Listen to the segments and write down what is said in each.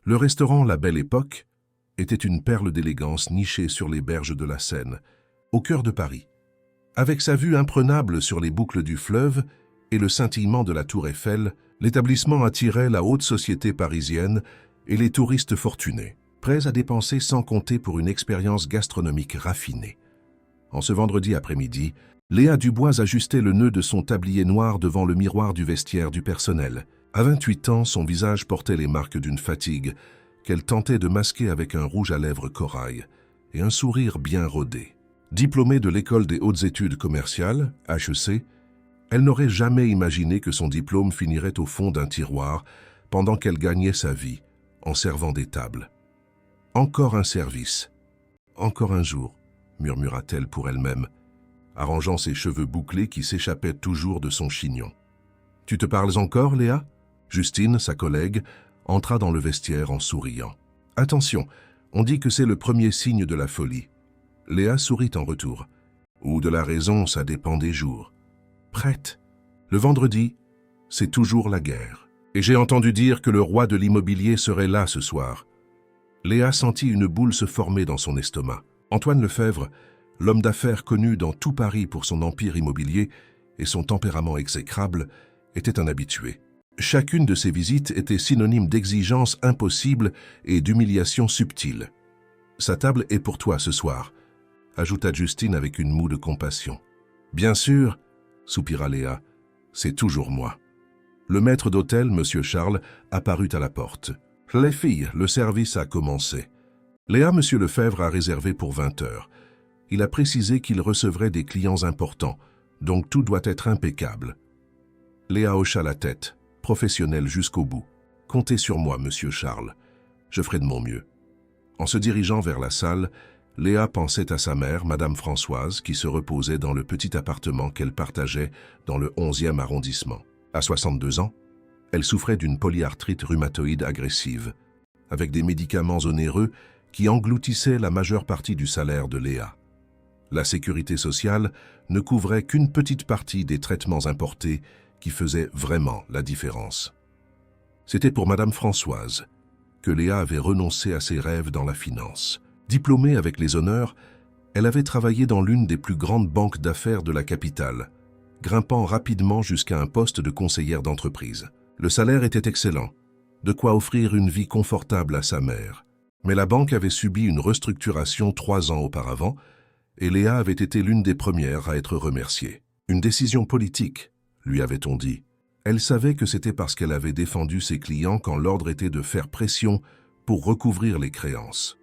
Le restaurant La Belle Époque était une perle d'élégance nichée sur les berges de la Seine, au cœur de Paris. Avec sa vue imprenable sur les boucles du fleuve et le scintillement de la tour Eiffel, l'établissement attirait la haute société parisienne et les touristes fortunés, prêts à dépenser sans compter pour une expérience gastronomique raffinée. En ce vendredi après-midi, Léa Dubois ajustait le nœud de son tablier noir devant le miroir du vestiaire du personnel. À 28 ans, son visage portait les marques d'une fatigue qu'elle tentait de masquer avec un rouge à lèvres corail et un sourire bien rodé. Diplômée de l'École des hautes études commerciales, HEC, elle n'aurait jamais imaginé que son diplôme finirait au fond d'un tiroir pendant qu'elle gagnait sa vie en servant des tables. « Encore un service, encore un jour », murmura-t-elle pour elle-même, arrangeant ses cheveux bouclés qui s'échappaient toujours de son chignon. « Tu te parles encore, Léa ?» Justine, sa collègue, entra dans le vestiaire en souriant. « Attention, on dit que c'est le premier signe de la folie. » Léa sourit en retour. « Ou de la raison, ça dépend des jours. »« Prête. Le vendredi, c'est toujours la guerre. Et j'ai entendu dire que le roi de l'immobilier serait là ce soir. » Léa sentit une boule se former dans son estomac. Antoine Lefebvre, l'homme d'affaires connu dans tout Paris pour son empire immobilier et son tempérament exécrable, était un habitué. Chacune de ses visites était synonyme d'exigence impossible et d'humiliation subtile. « Sa table est pour toi ce soir », ajouta Justine avec une moue de compassion. « Bien sûr, » soupira Léa, « c'est toujours moi. » Le maître d'hôtel, M. Charles, apparut à la porte. « Les filles, le service a commencé. » Léa, M. Lefebvre a réservé pour 20 heures. Il a précisé qu'il recevrait des clients importants, donc tout doit être impeccable. Léa hocha la tête, professionnelle jusqu'au bout. « Comptez sur moi, monsieur Charles. Je ferai de mon mieux. » En se dirigeant vers la salle, Léa pensait à sa mère, Madame Françoise, qui se reposait dans le petit appartement qu'elle partageait dans le 11e arrondissement. À 62 ans, elle souffrait d'une polyarthrite rhumatoïde agressive, avec des médicaments onéreux qui engloutissaient la majeure partie du salaire de Léa. La sécurité sociale ne couvrait qu'une petite partie des traitements importés qui faisaient vraiment la différence. C'était pour Madame Françoise que Léa avait renoncé à ses rêves dans la finance. Diplômée avec les honneurs, elle avait travaillé dans l'une des plus grandes banques d'affaires de la capitale, grimpant rapidement jusqu'à un poste de conseillère d'entreprise. Le salaire était excellent, de quoi offrir une vie confortable à sa mère. Mais la banque avait subi une restructuration 3 ans auparavant, et Léa avait été l'une des premières à être remerciée. Une décision politique, lui avait-on dit. Elle savait que c'était parce qu'elle avait défendu ses clients quand l'ordre était de faire pression pour recouvrir les créances.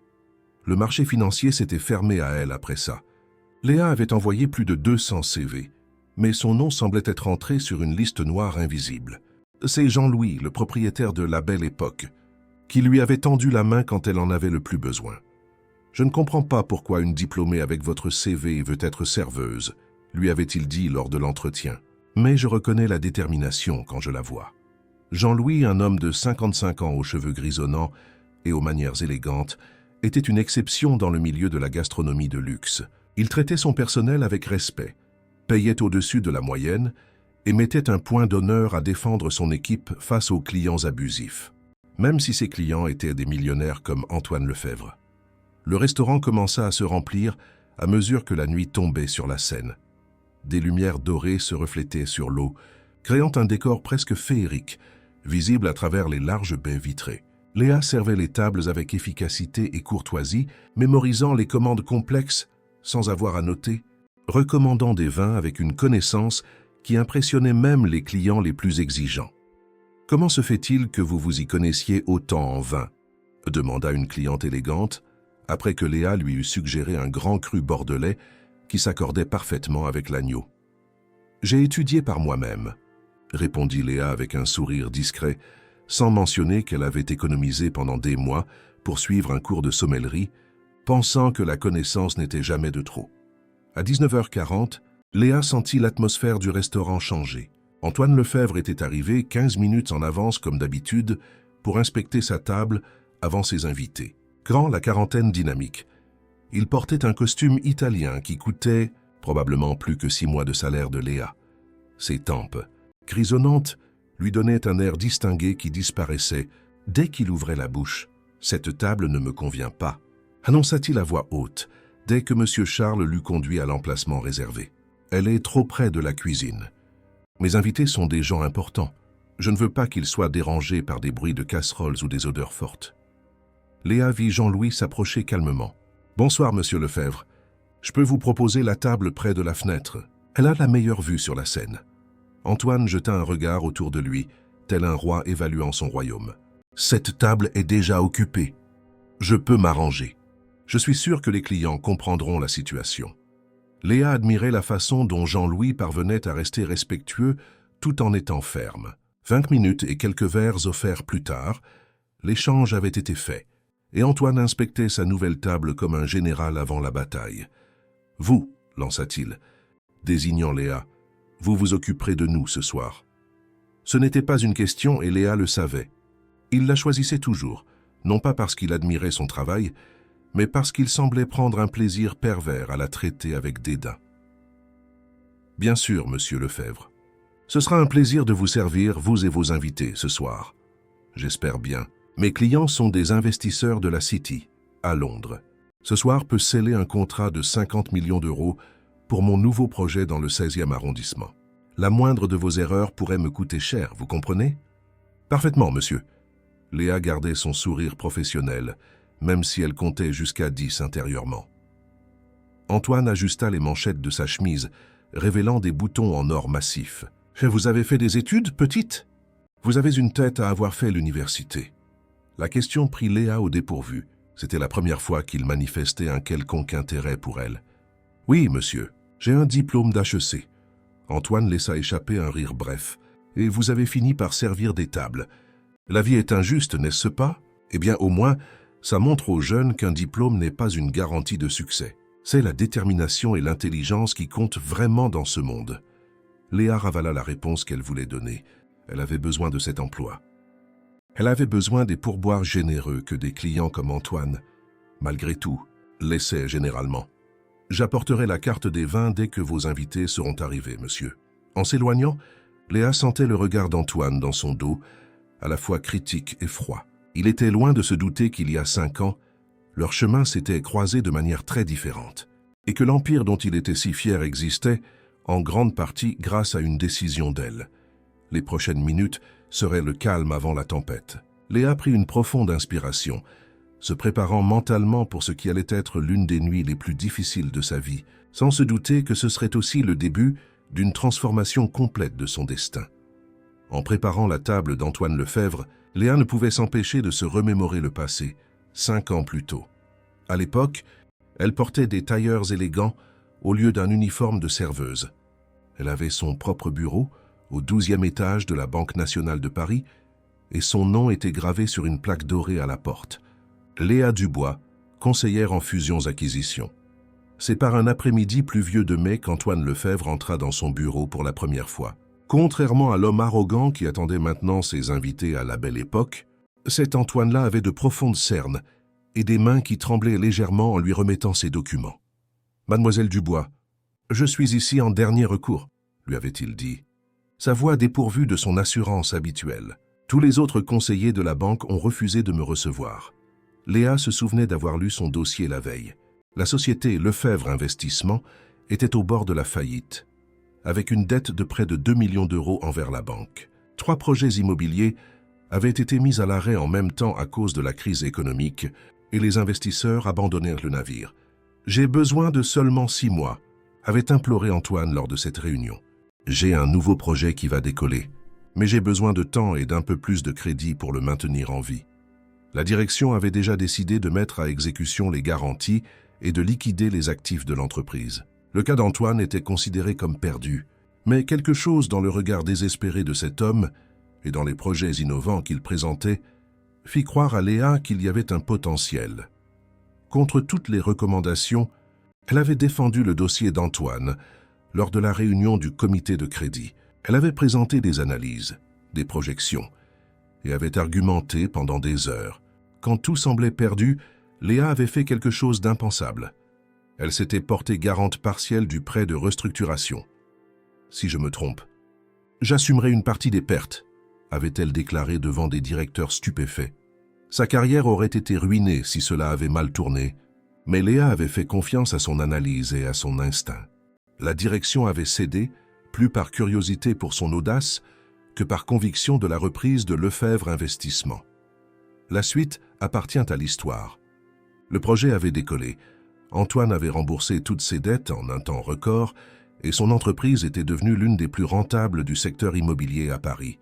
Le marché financier s'était fermé à elle après ça. Léa avait envoyé plus de 200 CV, mais son nom semblait être entré sur une liste noire invisible. C'est Jean-Louis, le propriétaire de La Belle Époque, qui lui avait tendu la main quand elle en avait le plus besoin. « Je ne comprends pas pourquoi une diplômée avec votre CV veut être serveuse », lui avait-il dit lors de l'entretien. « Mais je reconnais la détermination quand je la vois. » Jean-Louis, un homme de 55 ans aux cheveux grisonnants et aux manières élégantes, était une exception dans le milieu de la gastronomie de luxe. Il traitait son personnel avec respect, payait au-dessus de la moyenne et mettait un point d'honneur à défendre son équipe face aux clients abusifs, même si ces clients étaient des millionnaires comme Antoine Lefebvre. Le restaurant commença à se remplir à mesure que la nuit tombait sur la Seine. Des lumières dorées se reflétaient sur l'eau, créant un décor presque féerique, visible à travers les larges baies vitrées. Léa servait les tables avec efficacité et courtoisie, mémorisant les commandes complexes sans avoir à noter, recommandant des vins avec une connaissance qui impressionnait même les clients les plus exigeants. « Comment se fait-il que vous vous y connaissiez autant en vin ?» demanda une cliente élégante, après que Léa lui eut suggéré un grand cru bordelais qui s'accordait parfaitement avec l'agneau. « J'ai étudié par moi-même », répondit Léa avec un sourire discret, sans mentionner qu'elle avait économisé pendant des mois pour suivre un cours de sommellerie, pensant que la connaissance n'était jamais de trop. À 19h40, Léa sentit l'atmosphère du restaurant changer. Antoine Lefebvre était arrivé 15 minutes en avance comme d'habitude pour inspecter sa table avant ses invités. Grand, la quarantaine dynamique. Il portait un costume italien qui coûtait probablement plus que 6 mois de salaire de Léa. Ses tempes, grisonnantes, lui donnaient un air distingué qui disparaissait dès qu'il ouvrait la bouche. Cette table ne me convient pas, annonça-t-il à voix haute, dès que M. Charles l'eut conduit à l'emplacement réservé. Elle est trop près de la cuisine. Mes invités sont des gens importants. Je ne veux pas qu'ils soient dérangés par des bruits de casseroles ou des odeurs fortes. Léa vit Jean-Louis s'approcher calmement. « Bonsoir, monsieur Lefebvre. Je peux vous proposer la table près de la fenêtre. Elle a la meilleure vue sur la Seine. » Antoine jeta un regard autour de lui, tel un roi évaluant son royaume. « Cette table est déjà occupée. Je peux m'arranger. Je suis sûr que les clients comprendront la situation. » Léa admirait la façon dont Jean-Louis parvenait à rester respectueux tout en étant ferme. 20 minutes et quelques verres offerts plus tard, l'échange avait été fait, et Antoine inspectait sa nouvelle table comme un général avant la bataille. « Vous, lança-t-il, désignant Léa, vous vous occuperez de nous ce soir. » Ce n'était pas une question et Léa le savait. Il la choisissait toujours, non pas parce qu'il admirait son travail, mais parce qu'il semblait prendre un plaisir pervers à la traiter avec dédain. « Bien sûr, monsieur Lefebvre. Ce sera un plaisir de vous servir, vous et vos invités, ce soir. J'espère bien. Mes clients sont des investisseurs de la City, à Londres. Ce soir peut sceller un contrat de 50 millions d'euros pour mon nouveau projet dans le 16e arrondissement. La moindre de vos erreurs pourrait me coûter cher, vous comprenez? » « Parfaitement, monsieur. » Léa gardait son sourire professionnel, même si elle comptait jusqu'à 10 intérieurement. Antoine ajusta les manchettes de sa chemise, révélant des boutons en or massif. « Vous avez fait des études, petite? Vous avez une tête à avoir fait l'université. » La question prit Léa au dépourvu. C'était la première fois qu'il manifestait un quelconque intérêt pour elle. « Oui, monsieur, j'ai un diplôme d'HEC. » Antoine laissa échapper un rire bref. « Et vous avez fini par servir des tables. La vie est injuste, n'est-ce pas? Eh bien, au moins, ça montre aux jeunes qu'un diplôme n'est pas une garantie de succès. C'est la détermination et l'intelligence qui comptent vraiment dans ce monde. » Léa ravala la réponse qu'elle voulait donner. Elle avait besoin de cet emploi. Elle avait besoin des pourboires généreux que des clients comme Antoine, malgré tout, laissaient généralement. « J'apporterai la carte des vins dès que vos invités seront arrivés, monsieur. » En s'éloignant, Léa sentait le regard d'Antoine dans son dos, à la fois critique et froid. Il était loin de se douter qu'il y a 5 ans, leurs chemins s'étaient croisés de manière très différente, et que l'empire dont il était si fier existait, en grande partie grâce à une décision d'elle. Les prochaines minutes seraient le calme avant la tempête. Léa prit une profonde inspiration, se préparant mentalement pour ce qui allait être l'une des nuits les plus difficiles de sa vie, sans se douter que ce serait aussi le début d'une transformation complète de son destin. En préparant la table d'Antoine Lefebvre, Léa ne pouvait s'empêcher de se remémorer le passé, 5 ans plus tôt. À l'époque, elle portait des tailleurs élégants au lieu d'un uniforme de serveuse. Elle avait son propre bureau au 12e étage de la Banque nationale de Paris et son nom était gravé sur une plaque dorée à la porte. Léa Dubois, conseillère en fusions-acquisitions. C'est par un après-midi pluvieux de mai qu'Antoine Lefebvre entra dans son bureau pour la première fois. Contrairement à l'homme arrogant qui attendait maintenant ses invités à la belle époque, cet Antoine-là avait de profondes cernes et des mains qui tremblaient légèrement en lui remettant ses documents. « Mademoiselle Dubois, je suis ici en dernier recours, » lui avait-il dit. Sa voix dépourvue de son assurance habituelle. Tous les autres conseillers de la banque ont refusé de me recevoir. Léa se souvenait d'avoir lu son dossier la veille. La société Lefebvre Investissement était au bord de la faillite, avec une dette de près de 2 millions d'euros envers la banque. 3 projets immobiliers avaient été mis à l'arrêt en même temps à cause de la crise économique et les investisseurs abandonnèrent le navire. « J'ai besoin de seulement 6 mois », avait imploré Antoine lors de cette réunion. « J'ai un nouveau projet qui va décoller, mais j'ai besoin de temps et d'un peu plus de crédit pour le maintenir en vie. » La direction avait déjà décidé de mettre à exécution les garanties et de liquider les actifs de l'entreprise. Le cas d'Antoine était considéré comme perdu, mais quelque chose dans le regard désespéré de cet homme et dans les projets innovants qu'il présentait fit croire à Léa qu'il y avait un potentiel. Contre toutes les recommandations, elle avait défendu le dossier d'Antoine lors de la réunion du comité de crédit. Elle avait présenté des analyses, des projections, et avait argumenté pendant des heures. Quand tout semblait perdu, Léa avait fait quelque chose d'impensable. Elle s'était portée garante partielle du prêt de restructuration. « Si je me trompe, j'assumerai une partie des pertes », avait-elle déclaré devant des directeurs stupéfaits. Sa carrière aurait été ruinée si cela avait mal tourné, mais Léa avait fait confiance à son analyse et à son instinct. La direction avait cédé, plus par curiosité pour son audace que par conviction de la reprise de Lefebvre Investissement. La suite appartient à l'histoire. Le projet avait décollé. Antoine avait remboursé toutes ses dettes en un temps record et son entreprise était devenue l'une des plus rentables du secteur immobilier à Paris.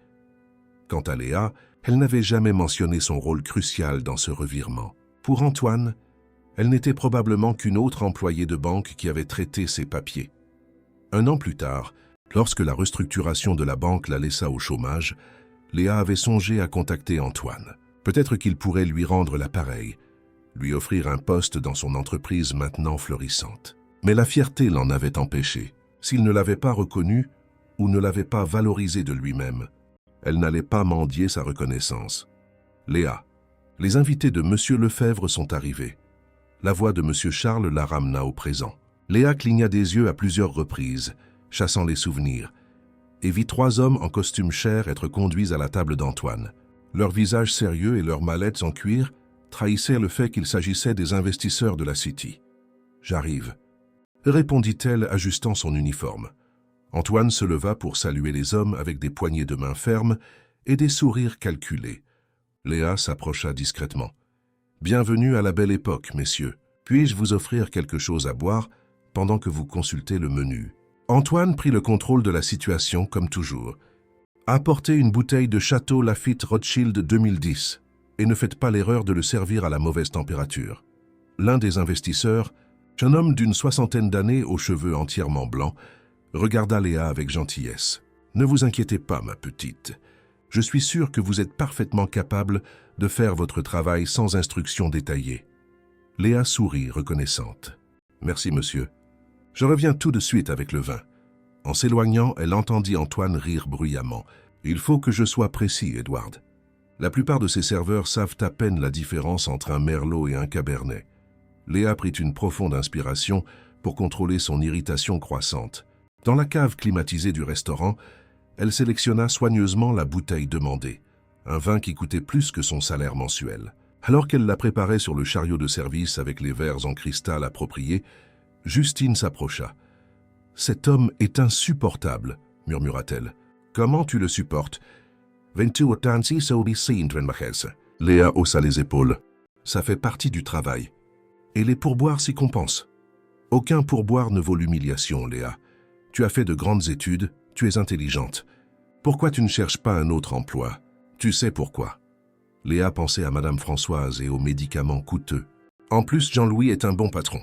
Quant à Léa, elle n'avait jamais mentionné son rôle crucial dans ce revirement. Pour Antoine, elle n'était probablement qu'une autre employée de banque qui avait traité ses papiers. Un an plus tard, lorsque la restructuration de la banque la laissa au chômage, Léa avait songé à contacter Antoine. Peut-être qu'il pourrait lui rendre l'appareil, lui offrir un poste dans son entreprise maintenant florissante. Mais la fierté l'en avait empêché. S'il ne l'avait pas reconnu ou ne l'avait pas valorisé de lui-même, elle n'allait pas mendier sa reconnaissance. Léa, les invités de M. Lefebvre sont arrivés. La voix de M. Charles la ramena au présent. Léa cligna des yeux à plusieurs reprises, chassant les souvenirs, et vit 3 hommes en costume cher être conduits à la table d'Antoine. Leurs visages sérieux et leurs mallettes en cuir trahissaient le fait qu'il s'agissait des investisseurs de la City. « J'arrive », répondit-elle, ajustant son uniforme. Antoine se leva pour saluer les hommes avec des poignées de main fermes et des sourires calculés. Léa s'approcha discrètement. « Bienvenue à la belle époque, messieurs. Puis-je vous offrir quelque chose à boire pendant que vous consultez le menu ?» Antoine prit le contrôle de la situation comme toujours. « Apportez une bouteille de Château Lafite Rothschild 2010 et ne faites pas l'erreur de le servir à la mauvaise température. » L'un des investisseurs, un homme d'une 60aine d'années aux cheveux entièrement blancs, regarda Léa avec gentillesse. « Ne vous inquiétez pas, ma petite. Je suis sûr que vous êtes parfaitement capable de faire votre travail sans instructions détaillées. » Léa sourit, reconnaissante. « Merci, monsieur. Je reviens tout de suite avec le vin. » En s'éloignant, elle entendit Antoine rire bruyamment. « Il faut que je sois précis, Edward. La plupart de ces serveurs savent à peine la différence entre un merlot et un cabernet. » Léa prit une profonde inspiration pour contrôler son irritation croissante. Dans la cave climatisée du restaurant, elle sélectionna soigneusement la bouteille demandée, un vin qui coûtait plus que son salaire mensuel. Alors qu'elle la préparait sur le chariot de service avec les verres en cristal appropriés, Justine s'approcha. « Cet homme est insupportable, » murmura-t-elle. « Comment tu le supportes ?» Léa haussa les épaules. « Ça fait partie du travail. Et les pourboires s'y compensent. » « Aucun pourboire ne vaut l'humiliation, Léa. Tu as fait de grandes études, tu es intelligente. Pourquoi tu ne cherches pas un autre emploi? Tu sais pourquoi. » Léa pensait à Madame Françoise et aux médicaments coûteux. « En plus, Jean-Louis est un bon patron.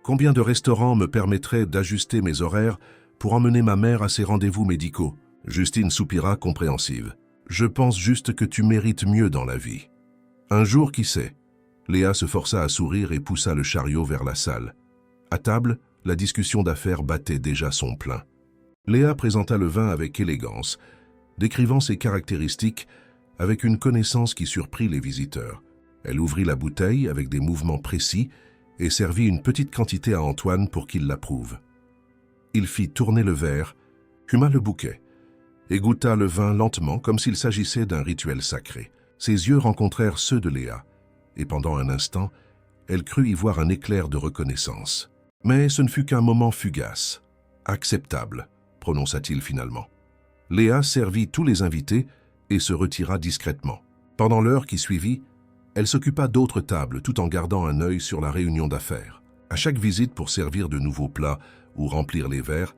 Combien de restaurants me permettraient d'ajuster mes horaires pour emmener ma mère à ses rendez-vous médicaux ?» Justine soupira compréhensive. « Je pense juste que tu mérites mieux dans la vie. Un jour, qui sait ?» Léa se força à sourire et poussa le chariot vers la salle. À table, la discussion d'affaires battait déjà son plein. Léa présenta le vin avec élégance, décrivant ses caractéristiques avec une connaissance qui surprit les visiteurs. Elle ouvrit la bouteille avec des mouvements précis et servit une petite quantité à Antoine pour qu'il l'approuve. Il fit tourner le verre, huma le bouquet et goûta le vin lentement comme s'il s'agissait d'un rituel sacré. Ses yeux rencontrèrent ceux de Léa et pendant un instant, elle crut y voir un éclair de reconnaissance. Mais ce ne fut qu'un moment fugace. « Acceptable », prononça-t-il finalement. Léa servit tous les invités et se retira discrètement. Pendant l'heure qui suivit, elle s'occupa d'autres tables tout en gardant un œil sur la réunion d'affaires. À chaque visite pour servir de nouveaux plats ou remplir les verres,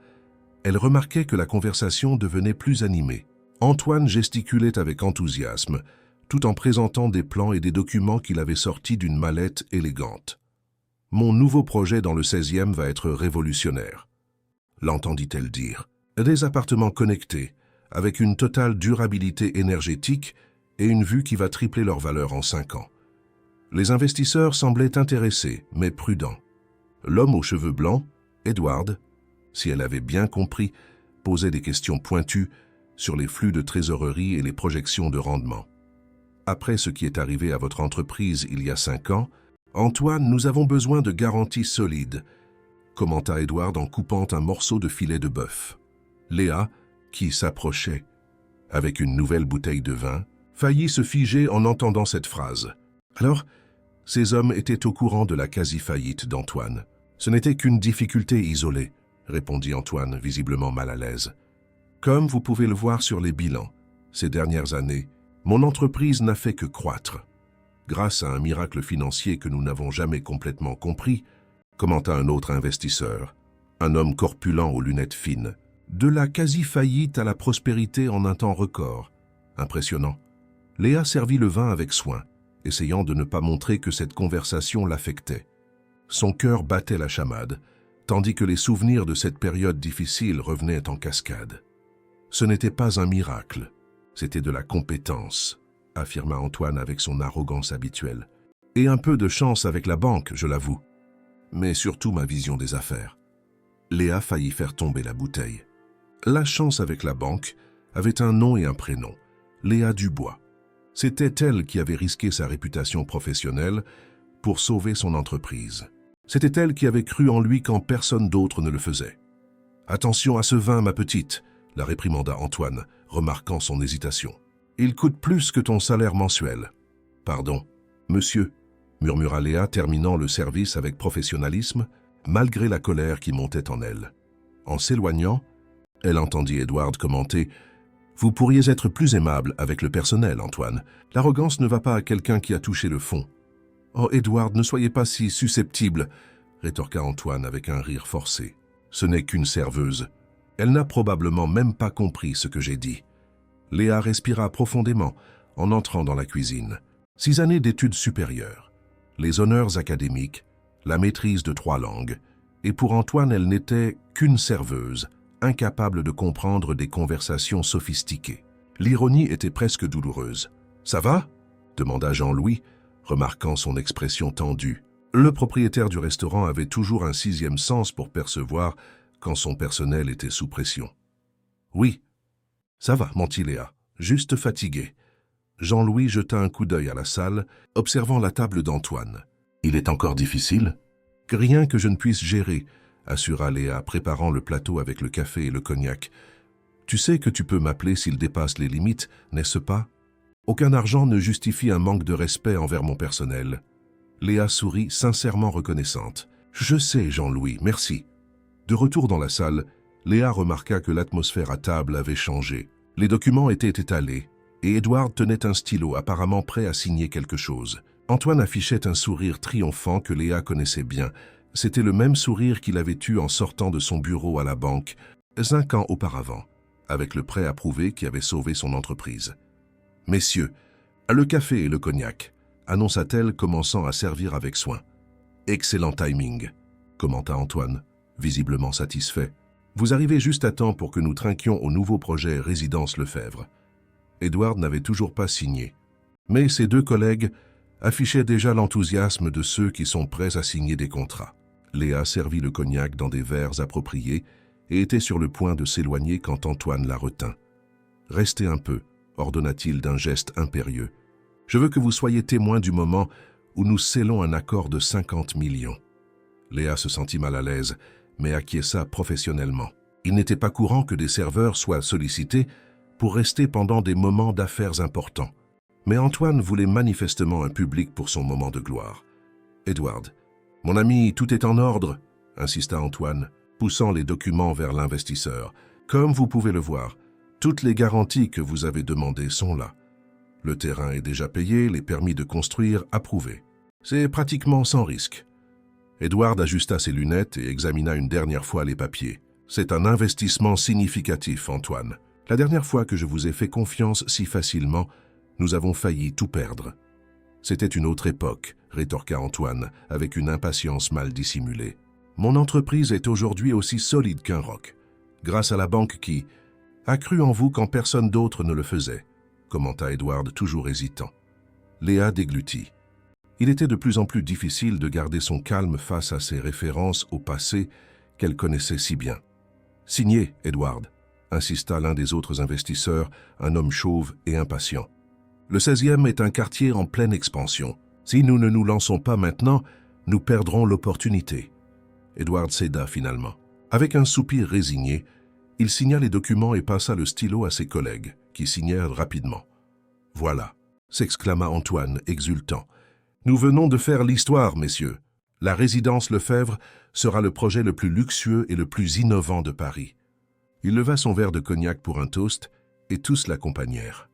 elle remarquait que la conversation devenait plus animée. Antoine gesticulait avec enthousiasme, tout en présentant des plans et des documents qu'il avait sortis d'une mallette élégante. « Mon nouveau projet dans le 16e va être révolutionnaire. » L'entendit-elle dire. Des appartements connectés, avec une totale durabilité énergétique et une vue qui va tripler leur valeur en 5 ans. Les investisseurs semblaient intéressés, mais prudents. L'homme aux cheveux blancs, Edward, si elle avait bien compris, posait des questions pointues sur les flux de trésorerie et les projections de rendement. « Après ce qui est arrivé à votre entreprise il y a 5 ans, Antoine, nous avons besoin de garanties solides, » commenta Edward en coupant un morceau de filet de bœuf. Léa, qui s'approchait avec une nouvelle bouteille de vin, faillit se figer en entendant cette phrase. Alors, ces hommes étaient au courant de la quasi-faillite d'Antoine. Ce n'était qu'une difficulté isolée, répondit Antoine, visiblement mal à l'aise. Comme vous pouvez le voir sur les bilans, ces dernières années, mon entreprise n'a fait que croître. Grâce à un miracle financier que nous n'avons jamais complètement compris, commenta un autre investisseur, un homme corpulent aux lunettes fines. De la quasi-faillite à la prospérité en un temps record. Impressionnant. Léa servit le vin avec soin, essayant de ne pas montrer que cette conversation l'affectait. Son cœur battait la chamade, tandis que les souvenirs de cette période difficile revenaient en cascade. Ce n'était pas un miracle, c'était de la compétence, affirma Antoine avec son arrogance habituelle. Et un peu de chance avec la banque, je l'avoue. Mais surtout ma vision des affaires. Léa faillit faire tomber la bouteille. La chance avec la banque avait un nom et un prénom, Léa Dubois. C'était elle qui avait risqué sa réputation professionnelle pour sauver son entreprise. C'était elle qui avait cru en lui quand personne d'autre ne le faisait. « Attention à ce vin, ma petite », la réprimanda Antoine, remarquant son hésitation. « Il coûte plus que ton salaire mensuel. »« Pardon, monsieur », murmura Léa, terminant le service avec professionnalisme, malgré la colère qui montait en elle. En s'éloignant, elle entendit Edward commenter « Vous pourriez être plus aimable avec le personnel, Antoine. L'arrogance ne va pas à quelqu'un qui a touché le fond. »« Oh, Edward, ne soyez pas si susceptible », rétorqua Antoine avec un rire forcé. « Ce n'est qu'une serveuse. Elle n'a probablement même pas compris ce que j'ai dit. » Léa respira profondément en entrant dans la cuisine. 6 années d'études supérieures, les honneurs académiques, la maîtrise de 3 langues, et pour Antoine, elle n'était qu'une serveuse, incapable de comprendre des conversations sophistiquées. L'ironie était presque douloureuse. « Ça va ?» demanda Jean-Louis, remarquant son expression tendue. Le propriétaire du restaurant avait toujours un 6e sens pour percevoir quand son personnel était sous pression. « Oui, ça va, mentit Léa, juste fatigué. » Jean-Louis jeta un coup d'œil à la salle, observant la table d'Antoine. « Il est encore difficile ?»« Rien que je ne puisse gérer, » assura Léa, préparant le plateau avec le café et le cognac. « Tu sais que tu peux m'appeler s'il dépasse les limites, n'est-ce pas? Aucun argent ne justifie un manque de respect envers mon personnel. » Léa sourit, sincèrement reconnaissante. « Je sais, Jean-Louis, merci. » De retour dans la salle, Léa remarqua que l'atmosphère à table avait changé. Les documents étaient étalés, et Edward tenait un stylo apparemment prêt à signer quelque chose. Antoine affichait un sourire triomphant que Léa connaissait bien. C'était le même sourire qu'il avait eu en sortant de son bureau à la banque, 5 ans auparavant, avec le prêt approuvé qui avait sauvé son entreprise. « Messieurs, le café et le cognac », annonça-t-elle, commençant à servir avec soin. « Excellent timing », commenta Antoine, visiblement satisfait. « Vous arrivez juste à temps pour que nous trinquions au nouveau projet Résidence Lefebvre. » Edward n'avait toujours pas signé, mais ses 2 collègues affichaient déjà l'enthousiasme de ceux qui sont prêts à signer des contrats. Léa servit le cognac dans des verres appropriés et était sur le point de s'éloigner quand Antoine la retint. « Restez un peu », ordonna-t-il d'un geste impérieux. « Je veux que vous soyez témoin du moment où nous scellons un accord de 50 millions. » Léa se sentit mal à l'aise, mais acquiesça professionnellement. Il n'était pas courant que des serveurs soient sollicités pour rester pendant des moments d'affaires importants. Mais Antoine voulait manifestement un public pour son moment de gloire. « Edward, mon ami, tout est en ordre », insista Antoine, poussant les documents vers l'investisseur. « Comme vous pouvez le voir, toutes les garanties que vous avez demandées sont là. Le terrain est déjà payé, les permis de construire approuvés. C'est pratiquement sans risque. » Edward ajusta ses lunettes et examina une dernière fois les papiers. « C'est un investissement significatif, Antoine. La dernière fois que je vous ai fait confiance si facilement, nous avons failli tout perdre. » « C'était une autre époque, » rétorqua Antoine, avec une impatience mal dissimulée. « Mon entreprise est aujourd'hui aussi solide qu'un roc, grâce à la banque qui a cru en vous quand personne d'autre ne le faisait, » commenta Edward, toujours hésitant. Léa déglutit. Il était de plus en plus difficile de garder son calme face à ces références au passé qu'elle connaissait si bien. « Signez, Edward », insista l'un des autres investisseurs, un homme chauve et impatient. Le 16e est un quartier en pleine expansion. Si nous ne nous lançons pas maintenant, nous perdrons l'opportunité. Edward céda finalement. Avec un soupir résigné, il signa les documents et passa le stylo à ses collègues, qui signèrent rapidement. « Voilà », s'exclama Antoine, exultant. Nous venons de faire l'histoire, messieurs. La résidence Lefebvre sera le projet le plus luxueux et le plus innovant de Paris. Il leva son verre de cognac pour un toast, et tous l'accompagnèrent.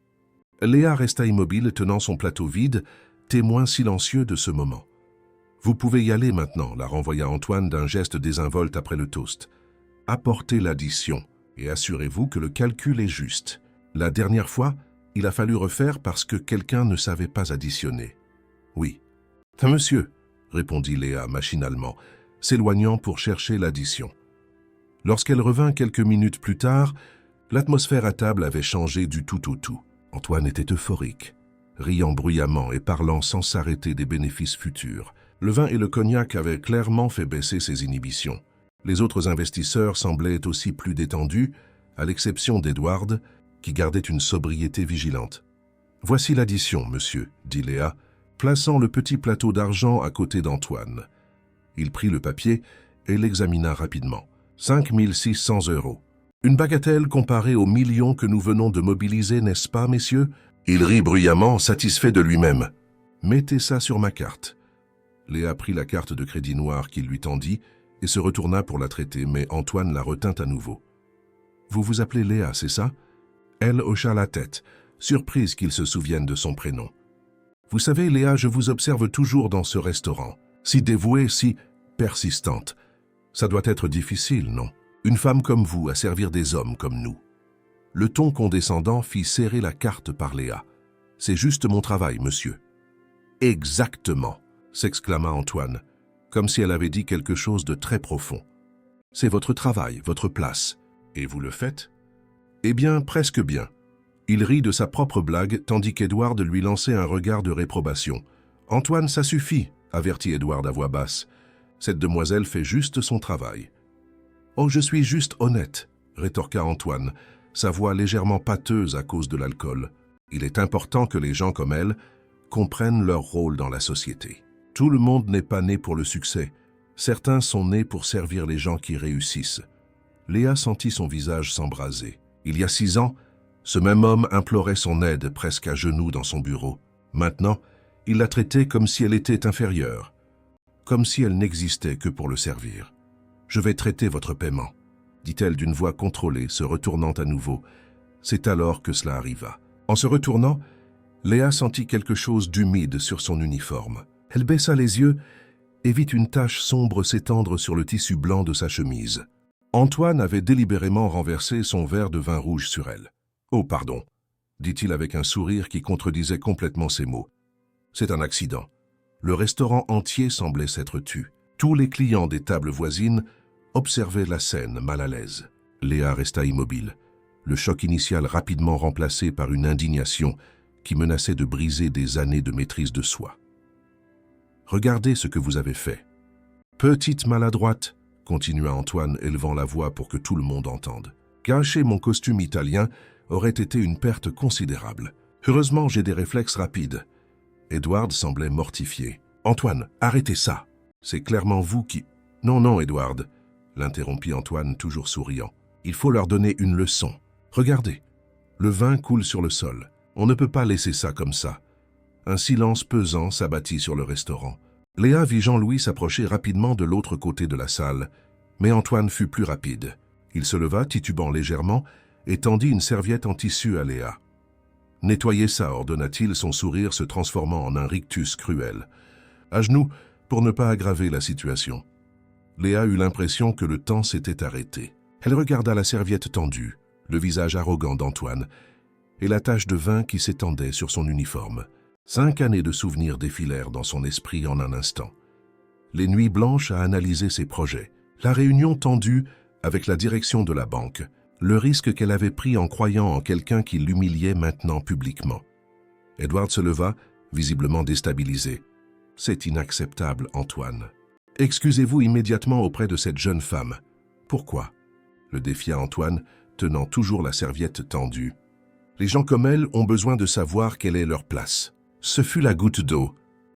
Léa resta immobile, tenant son plateau vide, témoin silencieux de ce moment. « Vous pouvez y aller maintenant », la renvoya Antoine d'un geste désinvolte après le toast. « Apportez l'addition, et assurez-vous que le calcul est juste. La dernière fois, il a fallu refaire parce que quelqu'un ne savait pas additionner. »« Oui. »« Monsieur », répondit Léa machinalement, s'éloignant pour chercher l'addition. Lorsqu'elle revint quelques minutes plus tard, l'atmosphère à table avait changé du tout au tout. Antoine était euphorique, riant bruyamment et parlant sans s'arrêter des bénéfices futurs. Le vin et le cognac avaient clairement fait baisser ses inhibitions. Les autres investisseurs semblaient aussi plus détendus, à l'exception d'Edward, qui gardait une sobriété vigilante. « Voici l'addition, monsieur, » dit Léa, plaçant le petit plateau d'argent à côté d'Antoine. Il prit le papier et l'examina rapidement. 5 600 €. Une bagatelle comparée aux millions que nous venons de mobiliser, n'est-ce pas, messieurs? Il rit bruyamment, satisfait de lui-même. « Mettez ça sur ma carte. » Léa prit la carte de crédit noir qu'il lui tendit et se retourna pour la traiter, mais Antoine la retint à nouveau. « Vous vous appelez Léa, c'est ça ?» Elle hocha la tête, surprise qu'il se souvienne de son prénom. « Vous savez, Léa, je vous observe toujours dans ce restaurant. Si dévouée, si persistante. Ça doit être difficile, non? Une femme comme vous à servir des hommes comme nous. » Le ton condescendant fit serrer la carte par Léa. « C'est juste mon travail, monsieur. »« Exactement !» s'exclama Antoine, comme si elle avait dit quelque chose de très profond. « C'est votre travail, votre place. Et vous le faites ?»« Eh bien, presque bien. » Il rit de sa propre blague, tandis qu'Edward lui lançait un regard de réprobation. « Antoine, ça suffit !» avertit Edward à voix basse. « Cette demoiselle fait juste son travail. »« Oh, je suis juste honnête !» rétorqua Antoine, sa voix légèrement pâteuse à cause de l'alcool. « Il est important que les gens comme elle comprennent leur rôle dans la société. Tout le monde n'est pas né pour le succès. Certains sont nés pour servir les gens qui réussissent. » Léa sentit son visage s'embraser. Il y a 6 ans, ce même homme implorait son aide presque à genoux dans son bureau. Maintenant, il la traitait comme si elle était inférieure, comme si elle n'existait que pour le servir. « Je vais traiter votre paiement, » dit-elle d'une voix contrôlée, se retournant à nouveau. C'est alors que cela arriva. En se retournant, Léa sentit quelque chose d'humide sur son uniforme. Elle baissa les yeux et vit une tache sombre s'étendre sur le tissu blanc de sa chemise. Antoine avait délibérément renversé son verre de vin rouge sur elle. « Oh, pardon », dit-il avec un sourire qui contredisait complètement ses mots. « C'est un accident. » Le restaurant entier semblait s'être tu. Tous les clients des tables voisines observaient la scène mal à l'aise. Léa resta immobile, le choc initial rapidement remplacé par une indignation qui menaçait de briser des années de maîtrise de soi. « Regardez ce que vous avez fait. »« Petite maladroite », continua Antoine, élevant la voix pour que tout le monde entende. « Gâcher mon costume italien aurait été une perte considérable. Heureusement, j'ai des réflexes rapides. » Edward semblait mortifié. « Antoine, arrêtez ça. C'est clairement vous qui... »« Non, non, Edward, » l'interrompit Antoine, toujours souriant. « Il faut leur donner une leçon. Regardez, le vin coule sur le sol. On ne peut pas laisser ça comme ça. » Un silence pesant s'abattit sur le restaurant. Léa vit Jean-Louis s'approcher rapidement de l'autre côté de la salle, mais Antoine fut plus rapide. Il se leva, titubant légèrement, et tendit une serviette en tissu à Léa. « Nettoyez ça », ordonna-t-il, son sourire se transformant en un rictus cruel. À genoux, pour ne pas aggraver la situation. Léa eut l'impression que le temps s'était arrêté. Elle regarda la serviette tendue, le visage arrogant d'Antoine, et la tache de vin qui s'étendait sur son uniforme. 5 années de souvenirs défilèrent dans son esprit en un instant. Les nuits blanches à analyser ses projets, la réunion tendue avec la direction de la banque, le risque qu'elle avait pris en croyant en quelqu'un qui l'humiliait maintenant publiquement. Edward se leva, visiblement déstabilisé. « C'est inacceptable, Antoine. Excusez-vous immédiatement auprès de cette jeune femme. »« Pourquoi ?» le défia Antoine, tenant toujours la serviette tendue. « Les gens comme elle ont besoin de savoir quelle est leur place. » Ce fut la goutte d'eau.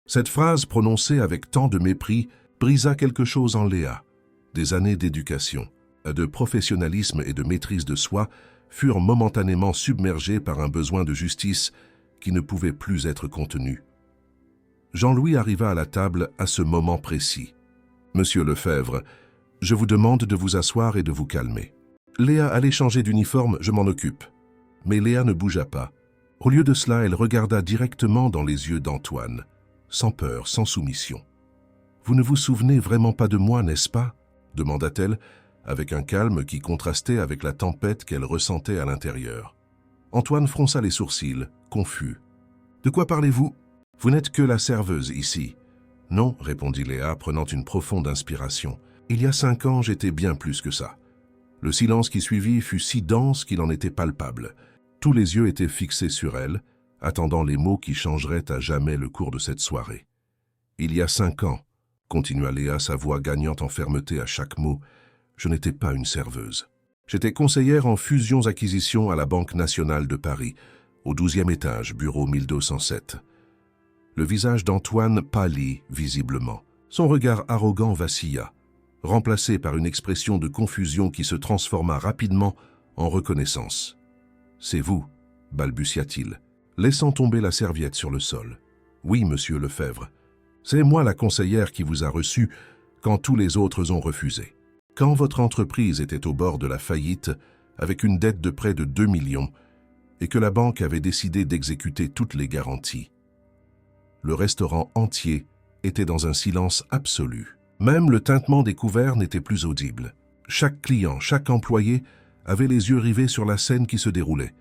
Cette phrase prononcée avec tant de mépris brisa quelque chose en Léa. Des années d'éducation, de professionnalisme et de maîtrise de soi furent momentanément submergées par un besoin de justice qui ne pouvait plus être contenu. Jean-Louis arriva à la table à ce moment précis. « Monsieur Lefebvre, je vous demande de vous asseoir et de vous calmer. Léa allait changer d'uniforme, je m'en occupe. » Mais Léa ne bougea pas. Au lieu de cela, elle regarda directement dans les yeux d'Antoine, sans peur, sans soumission. « Vous ne vous souvenez vraiment pas de moi, n'est-ce pas ?» demanda-t-elle, avec un calme qui contrastait avec la tempête qu'elle ressentait à l'intérieur. Antoine fronça les sourcils, confus. « De quoi parlez-vous? Vous n'êtes que la serveuse ici. »« Non, » répondit Léa, prenant une profonde inspiration. « Il y a 5 ans, j'étais bien plus que ça. » Le silence qui suivit fut si dense qu'il en était palpable. Tous les yeux étaient fixés sur elle, attendant les mots qui changeraient à jamais le cours de cette soirée. « Il y a 5 ans, » continua Léa, sa voix gagnant en fermeté à chaque mot, « je n'étais pas une serveuse. J'étais conseillère en fusions-acquisitions à la Banque nationale de Paris, au 12e étage, bureau 1207. » Le visage d'Antoine pâlit visiblement. Son regard arrogant vacilla, remplacé par une expression de confusion qui se transforma rapidement en reconnaissance. « C'est vous, » balbutia-t-il, laissant tomber la serviette sur le sol. « Oui, monsieur Lefebvre, c'est moi la conseillère qui vous a reçu quand tous les autres ont refusé. Quand votre entreprise était au bord de la faillite, avec une dette de près de 2 millions, et que la banque avait décidé d'exécuter toutes les garanties. Le restaurant entier était dans un silence absolu. Même le tintement des couverts n'était plus audible. Chaque client, chaque employé avait les yeux rivés sur la scène qui se déroulait.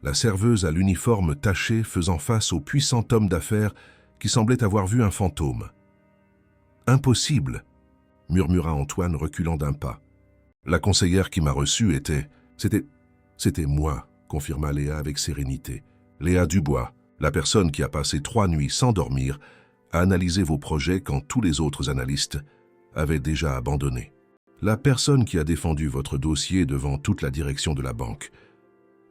La serveuse à l'uniforme taché faisant face au puissant homme d'affaires qui semblait avoir vu un fantôme. « Impossible !» murmura Antoine reculant d'un pas. « La conseillère qui m'a reçu était... C'était moi, » confirma Léa avec sérénité. « Léa Dubois, la personne qui a passé 3 nuits sans dormir, à analyser vos projets quand tous les autres analystes avaient déjà abandonné. La personne qui a défendu votre dossier devant toute la direction de la banque. »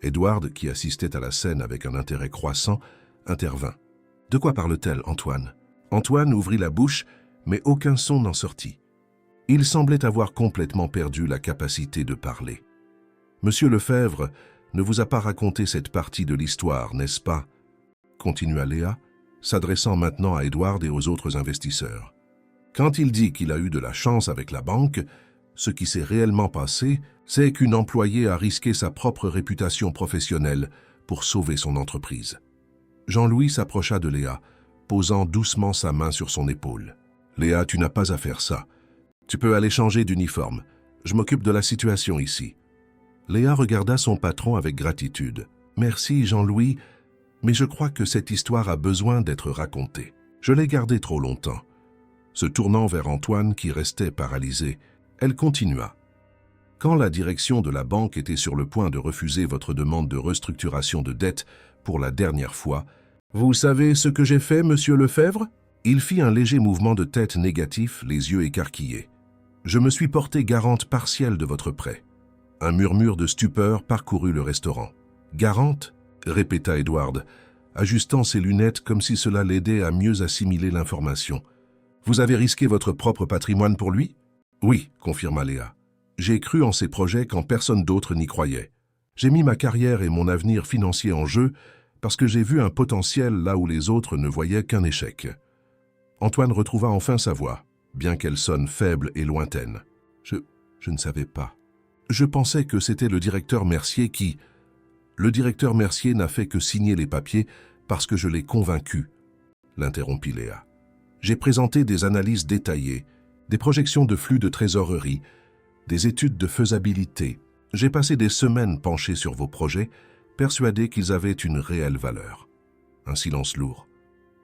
Edward, qui assistait à la scène avec un intérêt croissant, intervint. « De quoi parle-t-elle, Antoine ?» Antoine ouvrit la bouche, mais aucun son n'en sortit. Il semblait avoir complètement perdu la capacité de parler. « Monsieur Lefebvre ne vous a pas raconté cette partie de l'histoire, n'est-ce pas ?» continua Léa, s'adressant maintenant à Edward et aux autres investisseurs. Quand il dit qu'il a eu de la chance avec la banque, ce qui s'est réellement passé, c'est qu'une employée a risqué sa propre réputation professionnelle pour sauver son entreprise. Jean-Louis s'approcha de Léa, posant doucement sa main sur son épaule. « Léa, tu n'as pas à faire ça. Tu peux aller changer d'uniforme. Je m'occupe de la situation ici. » Léa regarda son patron avec gratitude. « Merci, Jean-Louis, mais je crois que cette histoire a besoin d'être racontée. Je l'ai gardée trop longtemps. » Se tournant vers Antoine qui restait paralysé, elle continua. « Quand la direction de la banque était sur le point de refuser votre demande de restructuration de dette pour la dernière fois, vous savez ce que j'ai fait, monsieur Lefebvre ?» Il fit un léger mouvement de tête négatif, les yeux écarquillés. « Je me suis porté garante partielle de votre prêt. » Un murmure de stupeur parcourut le restaurant. « Garante ?» répéta Edward, ajustant ses lunettes comme si cela l'aidait à mieux assimiler l'information. « Vous avez risqué votre propre patrimoine pour lui ?»« Oui, » confirma Léa. « J'ai cru en ses projets quand personne d'autre n'y croyait. J'ai mis ma carrière et mon avenir financier en jeu parce que j'ai vu un potentiel là où les autres ne voyaient qu'un échec. » Antoine retrouva enfin sa voix, bien qu'elle sonne faible et lointaine. « Je ne savais pas. Je pensais que c'était le directeur Mercier qui... » « Le directeur Mercier n'a fait que signer les papiers parce que je l'ai convaincu, » l'interrompit Léa. « J'ai présenté des analyses détaillées, des projections de flux de trésorerie, des études de faisabilité. J'ai passé des semaines penché sur vos projets, persuadé qu'ils avaient une réelle valeur. » Un silence lourd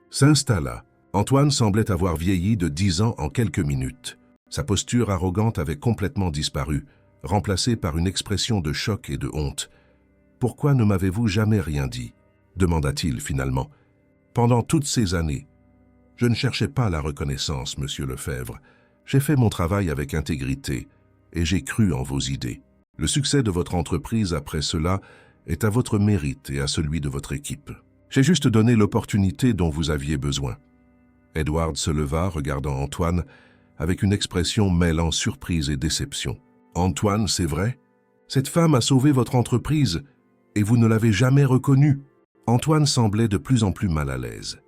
s'installa. Antoine semblait avoir vieilli de 10 ans en quelques minutes. Sa posture arrogante avait complètement disparu, remplacée par une expression de choc et de honte. « Pourquoi ne m'avez-vous jamais rien dit ?» demanda-t-il finalement. « Pendant toutes ces années, je ne cherchais pas la reconnaissance, monsieur Lefebvre. J'ai fait mon travail avec intégrité et j'ai cru en vos idées. Le succès de votre entreprise après cela est à votre mérite et à celui de votre équipe. J'ai juste donné l'opportunité dont vous aviez besoin. » Edward se leva, regardant Antoine, avec une expression mêlant surprise et déception. « Antoine, c'est vrai? Cette femme a sauvé votre entreprise et vous ne l'avez jamais reconnue. » Antoine semblait de plus en plus mal à l'aise.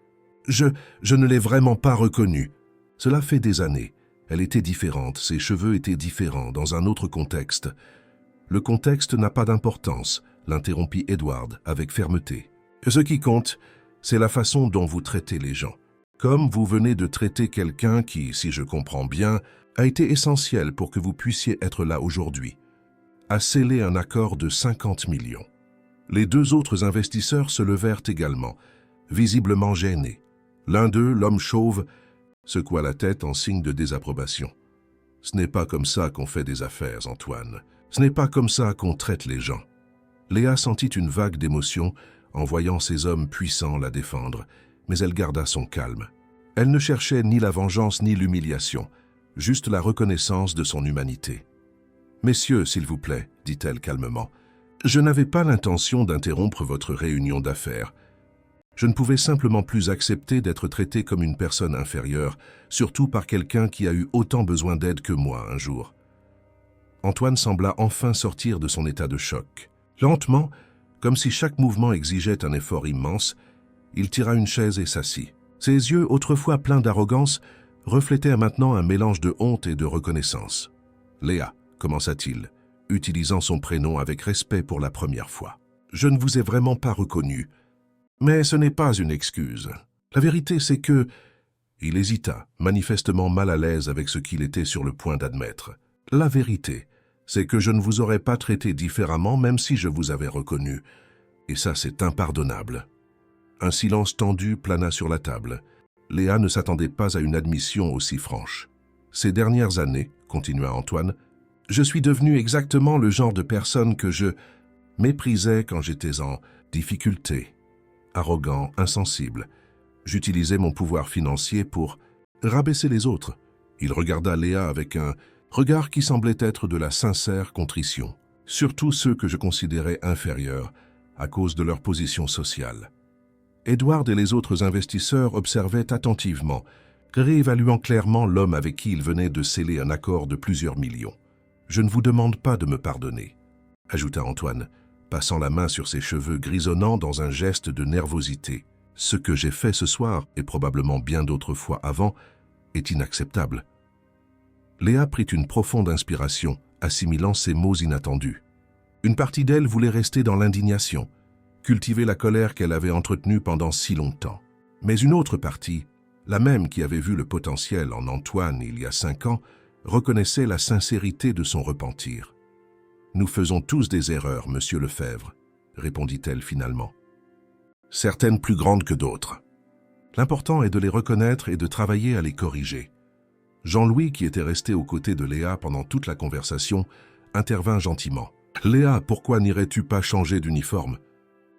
Je ne l'ai vraiment pas reconnue. Cela fait des années. Elle était différente, ses cheveux étaient différents, dans un autre contexte. Le contexte n'a pas d'importance, l'interrompit Edward avec fermeté. Ce qui compte, c'est la façon dont vous traitez les gens. Comme vous venez de traiter quelqu'un qui, si je comprends bien, a été essentiel pour que vous puissiez être là aujourd'hui, a scellé un accord de 50 millions. Les deux autres investisseurs se levèrent également, visiblement gênés. L'un d'eux, l'homme chauve, secoua la tête en signe de désapprobation. « Ce n'est pas comme ça qu'on fait des affaires, Antoine. Ce n'est pas comme ça qu'on traite les gens. » Léa sentit une vague d'émotion en voyant ces hommes puissants la défendre, mais elle garda son calme. Elle ne cherchait ni la vengeance ni l'humiliation, juste la reconnaissance de son humanité. « Messieurs, s'il vous plaît, dit-elle calmement, je n'avais pas l'intention d'interrompre votre réunion d'affaires. Je ne pouvais simplement plus accepter d'être traité comme une personne inférieure, surtout par quelqu'un qui a eu autant besoin d'aide que moi un jour. » Antoine sembla enfin sortir de son état de choc. Lentement, comme si chaque mouvement exigeait un effort immense, il tira une chaise et s'assit. Ses yeux, autrefois pleins d'arrogance, reflétaient maintenant un mélange de honte et de reconnaissance. « Léa, commença-t-il, utilisant son prénom avec respect pour la première fois. « Je ne vous ai vraiment pas reconnu. Mais ce n'est pas une excuse. La vérité, c'est que... » Il hésita, manifestement mal à l'aise avec ce qu'il était sur le point d'admettre. « La vérité, c'est que je ne vous aurais pas traité différemment même si je vous avais reconnu. Et ça, c'est impardonnable. » Un silence tendu plana sur la table. Léa ne s'attendait pas à une admission aussi franche. « Ces dernières années, continua Antoine, je suis devenu exactement le genre de personne que je méprisais quand j'étais en difficulté. Arrogant, insensible. J'utilisais mon pouvoir financier pour rabaisser les autres. » Il regarda Léa avec un regard qui semblait être de la sincère contrition. Surtout ceux que je considérais inférieurs à cause de leur position sociale. Edward et les autres investisseurs observaient attentivement, réévaluant clairement l'homme avec qui ils venaient de sceller un accord de plusieurs millions. « Je ne vous demande pas de me pardonner, » ajouta Antoine, passant la main sur ses cheveux grisonnants dans un geste de nervosité. « Ce que j'ai fait ce soir, et probablement bien d'autres fois avant, est inacceptable. » Léa prit une profonde inspiration, assimilant ces mots inattendus. Une partie d'elle voulait rester dans l'indignation, cultiver la colère qu'elle avait entretenue pendant si longtemps. Mais une autre partie, la même qui avait vu le potentiel en Antoine il y a 5 ans, reconnaissait la sincérité de son repentir. « Nous faisons tous des erreurs, monsieur Lefebvre, » répondit-elle finalement. « Certaines plus grandes que d'autres. L'important est de les reconnaître et de travailler à les corriger. » Jean-Louis, qui était resté aux côtés de Léa pendant toute la conversation, intervint gentiment. « Léa, pourquoi n'irais-tu pas changer d'uniforme?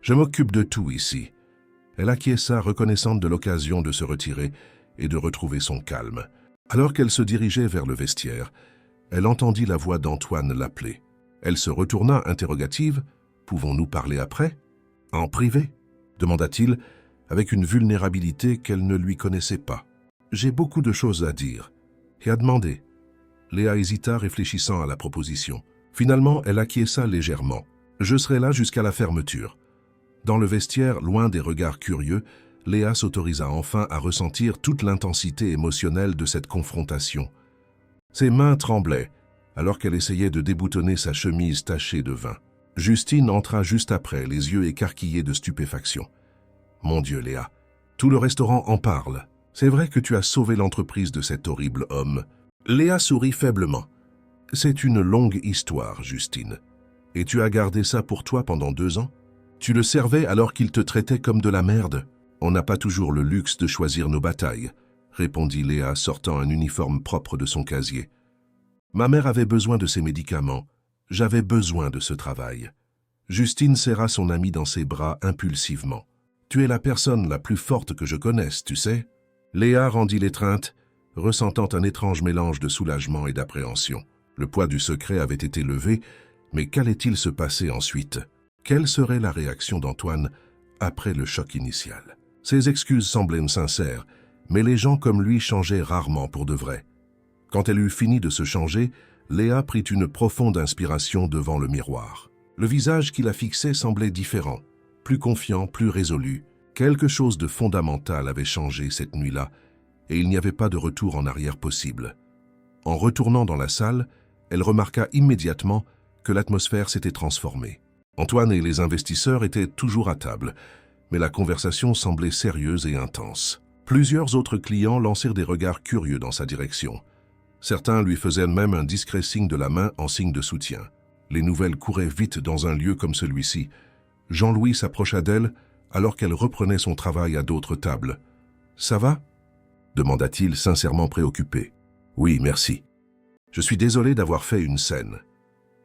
Je m'occupe de tout ici. » Elle acquiesça, reconnaissante de l'occasion de se retirer et de retrouver son calme. Alors qu'elle se dirigeait vers le vestiaire, elle entendit la voix d'Antoine l'appeler. Elle se retourna interrogative. « Pouvons-nous parler après? »« En privé ?» demanda-t-il, avec une vulnérabilité qu'elle ne lui connaissait pas. « J'ai beaucoup de choses à dire et à demander. » Léa hésita, réfléchissant à la proposition. Finalement, elle acquiesça légèrement. « Je serai là jusqu'à la fermeture. » Dans le vestiaire, loin des regards curieux, Léa s'autorisa enfin à ressentir toute l'intensité émotionnelle de cette confrontation. Ses mains tremblaient, alors qu'elle essayait de déboutonner sa chemise tachée de vin. Justine entra juste après, les yeux écarquillés de stupéfaction. « Mon Dieu, Léa, tout le restaurant en parle. C'est vrai que tu as sauvé l'entreprise de cet horrible homme. » Léa sourit faiblement. « C'est une longue histoire, Justine. Et tu as gardé ça pour toi pendant 2 ans? Tu le servais alors qu'il te traitait comme de la merde? On n'a pas toujours le luxe de choisir nos batailles, » répondit Léa, sortant un uniforme propre de son casier. « Ma mère avait besoin de ses médicaments. J'avais besoin de ce travail. » Justine serra son amie dans ses bras impulsivement. « Tu es la personne la plus forte que je connaisse, tu sais. » Léa rendit l'étreinte, ressentant un étrange mélange de soulagement et d'appréhension. Le poids du secret avait été levé, mais qu'allait-il se passer ensuite? Quelle serait la réaction d'Antoine après le choc initial? Ses excuses semblaient sincères, mais les gens comme lui changeaient rarement pour de vrai. Quand elle eut fini de se changer, Léa prit une profonde inspiration devant le miroir. Le visage qui la fixait semblait différent, plus confiant, plus résolu. Quelque chose de fondamental avait changé cette nuit-là, et il n'y avait pas de retour en arrière possible. En retournant dans la salle, elle remarqua immédiatement que l'atmosphère s'était transformée. Antoine et les investisseurs étaient toujours à table, mais la conversation semblait sérieuse et intense. Plusieurs autres clients lancèrent des regards curieux dans sa direction. Certains lui faisaient même un discret signe de la main en signe de soutien. Les nouvelles couraient vite dans un lieu comme celui-ci. Jean-Louis s'approcha d'elle alors qu'elle reprenait son travail à d'autres tables. « Ça va ?» demanda-t-il sincèrement préoccupé. « Oui, merci. Je suis désolé d'avoir fait une scène. »«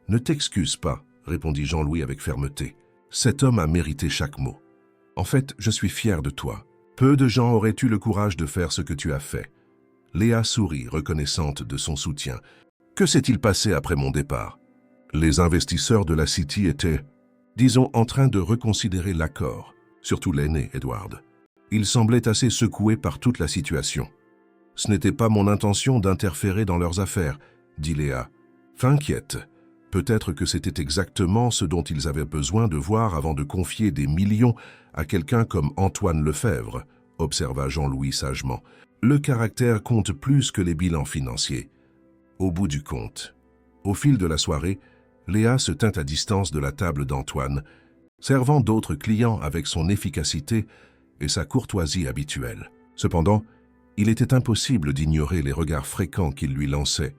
Ne t'excuse pas, » répondit Jean-Louis avec fermeté. « Cet homme a mérité chaque mot. En fait, je suis fier de toi. Peu de gens auraient eu le courage de faire ce que tu as fait. » Léa sourit, reconnaissante de son soutien. « Que s'est-il passé après mon départ ?» Les investisseurs de la City étaient, disons, en train de reconsidérer l'accord, surtout l'aîné, Edward. Ils semblaient assez secoués par toute la situation. « Ce n'était pas mon intention d'interférer dans leurs affaires, » dit Léa. « T'inquiète, peut-être que c'était exactement ce dont ils avaient besoin de voir avant de confier des millions à quelqu'un comme Antoine Lefebvre, » observa Jean-Louis sagement. « Le caractère compte plus que les bilans financiers. » Au bout du compte, au fil de la soirée, Léa se tint à distance de la table d'Antoine, servant d'autres clients avec son efficacité et sa courtoisie habituelle. Cependant, il était impossible d'ignorer les regards fréquents qu'il lui lançait,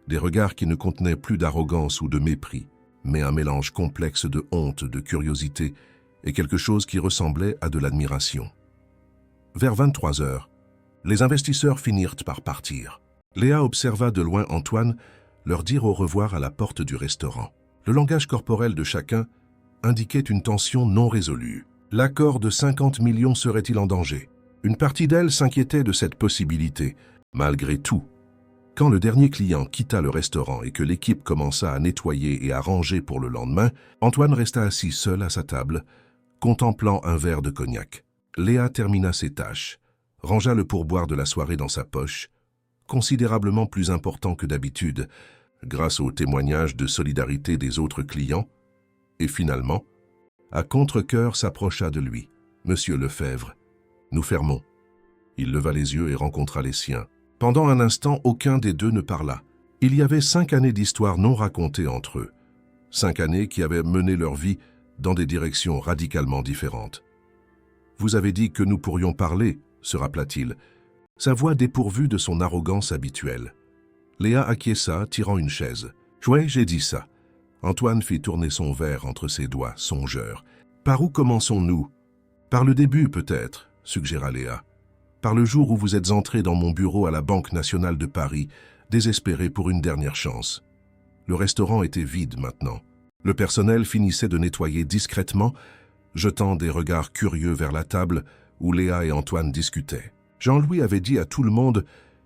des regards qui ne contenaient plus d'arrogance ou de mépris, mais un mélange complexe de honte, de curiosité et quelque chose qui ressemblait à de l'admiration. Vers 23 heures, les investisseurs finirent par partir. Léa observa de loin Antoine leur dire au revoir à la porte du restaurant. Le langage corporel de chacun indiquait une tension non résolue. L'accord de 50 millions serait-il en danger? Une partie d'elle s'inquiétait de cette possibilité. Malgré tout, quand le dernier client quitta le restaurant et que l'équipe commença à nettoyer et à ranger pour le lendemain, Antoine resta assis seul à sa table, contemplant un verre de cognac. Léa termina ses tâches, rangea le pourboire de la soirée dans sa poche, considérablement plus important que d'habitude, grâce aux témoignages de solidarité des autres clients, et finalement, à contre-cœur s'approcha de lui. « Monsieur Lefebvre, nous fermons. » Il leva les yeux et rencontra les siens. Pendant un instant, aucun des deux ne parla. Il y avait 5 années d'histoire non racontées entre eux. 5 années qui avaient mené leur vie dans des directions radicalement différentes. « Vous avez dit que nous pourrions parler, » se rappela-t-il, sa voix dépourvue de son arrogance habituelle. Léa acquiesça, tirant une chaise. « Ouais, j'ai dit ça. » Antoine fit tourner son verre entre ses doigts, songeur. « Par où commençons-nous ?»« Par le début, peut-être, » suggéra Léa. « Par le jour où vous êtes entré dans mon bureau à la Banque nationale de Paris, désespéré pour une dernière chance. Le restaurant était vide maintenant. Le personnel finissait de nettoyer discrètement, jetant des regards curieux vers la table où Léa et Antoine discutaient. Jean-Louis avait dit à tout le monde